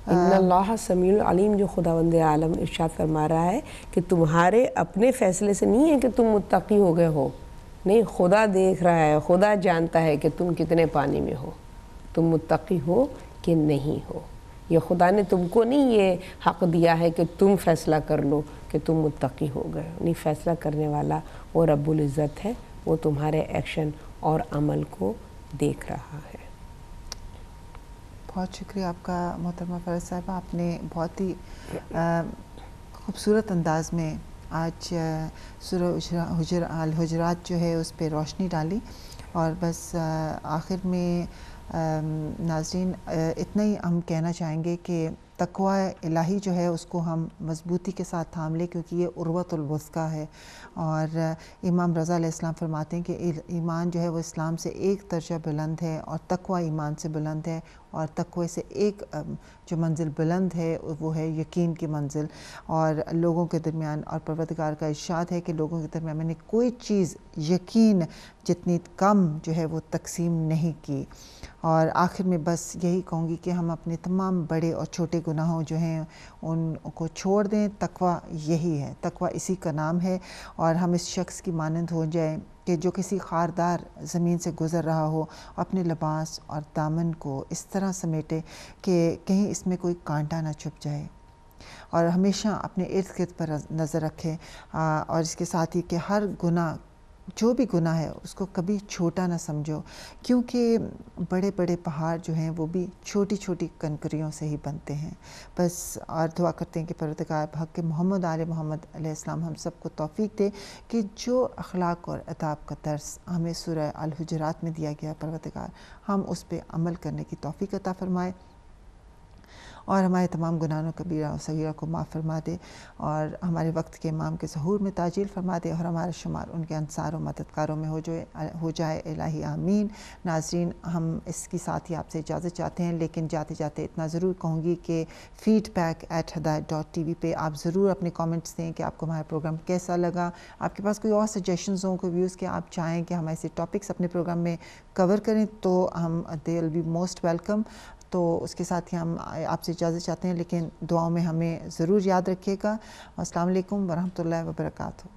ان اللہ سمیع العلیم، جو خداوند عالم ارشاد فرما رہا ہے کہ تمہارے اپنے فیصلے سے نہیں ہے کہ تم متقی ہو گئے ہو، نہیں، خدا دیکھ رہا ہے، خدا جانتا ہے کہ تم کتنے پانی میں ہو، تم متقی ہو کہ نہیں ہو. یہ خدا نے تم کو نہیں یہ حق دیا ہے کہ تم فیصلہ کر لو کہ تم متقی ہو گئے. نہیں، فیصلہ کرنے والا وہ رب العزت ہے، وہ تمہارے ایکشن اور عمل کو دیکھ رہا ہے. بہت شکریہ آپ کا محترمہ فیض صاحبہ. آپ نے بہت ہی خوبصورت انداز میں آج سورہ الحجرات جو ہے اس پہ روشنی ڈالی. اور بس آخر میں ناظرین اتنا ہی ہم کہنا چاہیں گے کہ تقوی الہی جو ہے اس کو ہم مضبوطی کے ساتھ تھام لیں، کیونکہ یہ عروۃ الوثقیٰ ہے. اور امام رضا علیہ السلام فرماتے ہیں کہ ایمان جو ہے وہ اسلام سے ایک درجہ بلند ہے، اور تقوی ایمان سے بلند ہے، اور تقوی سے ایک جو منزل بلند ہے وہ ہے یقین کی منزل. اور لوگوں کے درمیان، اور پروردگار کا ارشاد ہے کہ لوگوں کے درمیان میں نے کوئی چیز یقین جتنی کم جو ہے وہ تقسیم نہیں کی. اور آخر میں بس یہی کہوں گی کہ ہم اپنے تمام بڑے اور چھوٹے گناہوں جو ہیں ان کو چھوڑ دیں. تقوی یہی ہے، تقوی اسی کا نام ہے. اور ہم اس شخص کی مانند ہو جائیں کہ جو کسی خاردار زمین سے گزر رہا ہو، اپنے لباس اور دامن کو اس طرح سمیٹے کہ کہیں اس میں کوئی کانٹا نہ چھپ جائے، اور ہمیشہ اپنے ارد گرد پر نظر رکھے. اور اس کے ساتھ ہی کہ ہر گناہ، جو بھی گناہ ہے اس کو کبھی چھوٹا نہ سمجھو، کیونکہ بڑے بڑے پہاڑ جو ہیں وہ بھی چھوٹی چھوٹی کنکریوں سے ہی بنتے ہیں. بس اور دعا کرتے ہیں کہ پروردگار بحق محمد آل محمد علیہ السلام ہم سب کو توفیق دے کہ جو اخلاق اور اداب کا درس ہمیں سورہ الحجرات میں دیا گیا، پروردگار ہم اس پہ عمل کرنے کی توفیق عطا فرمائے، اور ہمارے تمام گناہوں کبیرہ و صغیرہ کو معاف فرما دے، اور ہمارے وقت کے امام کے ظہور میں تاجیل فرما دے، اور ہمارا شمار ان کے انصار و مددگاروں میں ہو جائے الہی آمین. ناظرین، ہم اس کی ساتھ ہی آپ سے اجازت چاہتے ہیں، لیکن جاتے جاتے اتنا ضرور کہوں گی کہ feedback@hidayat.tv پہ آپ ضرور اپنے کامنٹس دیں کہ آپ کو ہمارا پروگرام کیسا لگا. آپ کے پاس کوئی اور سجیشنز ہوں، کوئی ویوز کہ آپ چاہیں کہ ہم ایسے ٹاپکس اپنے پروگرام میں کور کریں، تو ہم دے ول بی موسٹ ویلکم. تو اس کے ساتھ ہی ہم آپ سے اجازت چاہتے ہیں، لیکن دعاؤں میں ہمیں ضرور یاد رکھیے گا. السلام علیکم ورحمۃ اللہ وبرکاتہ.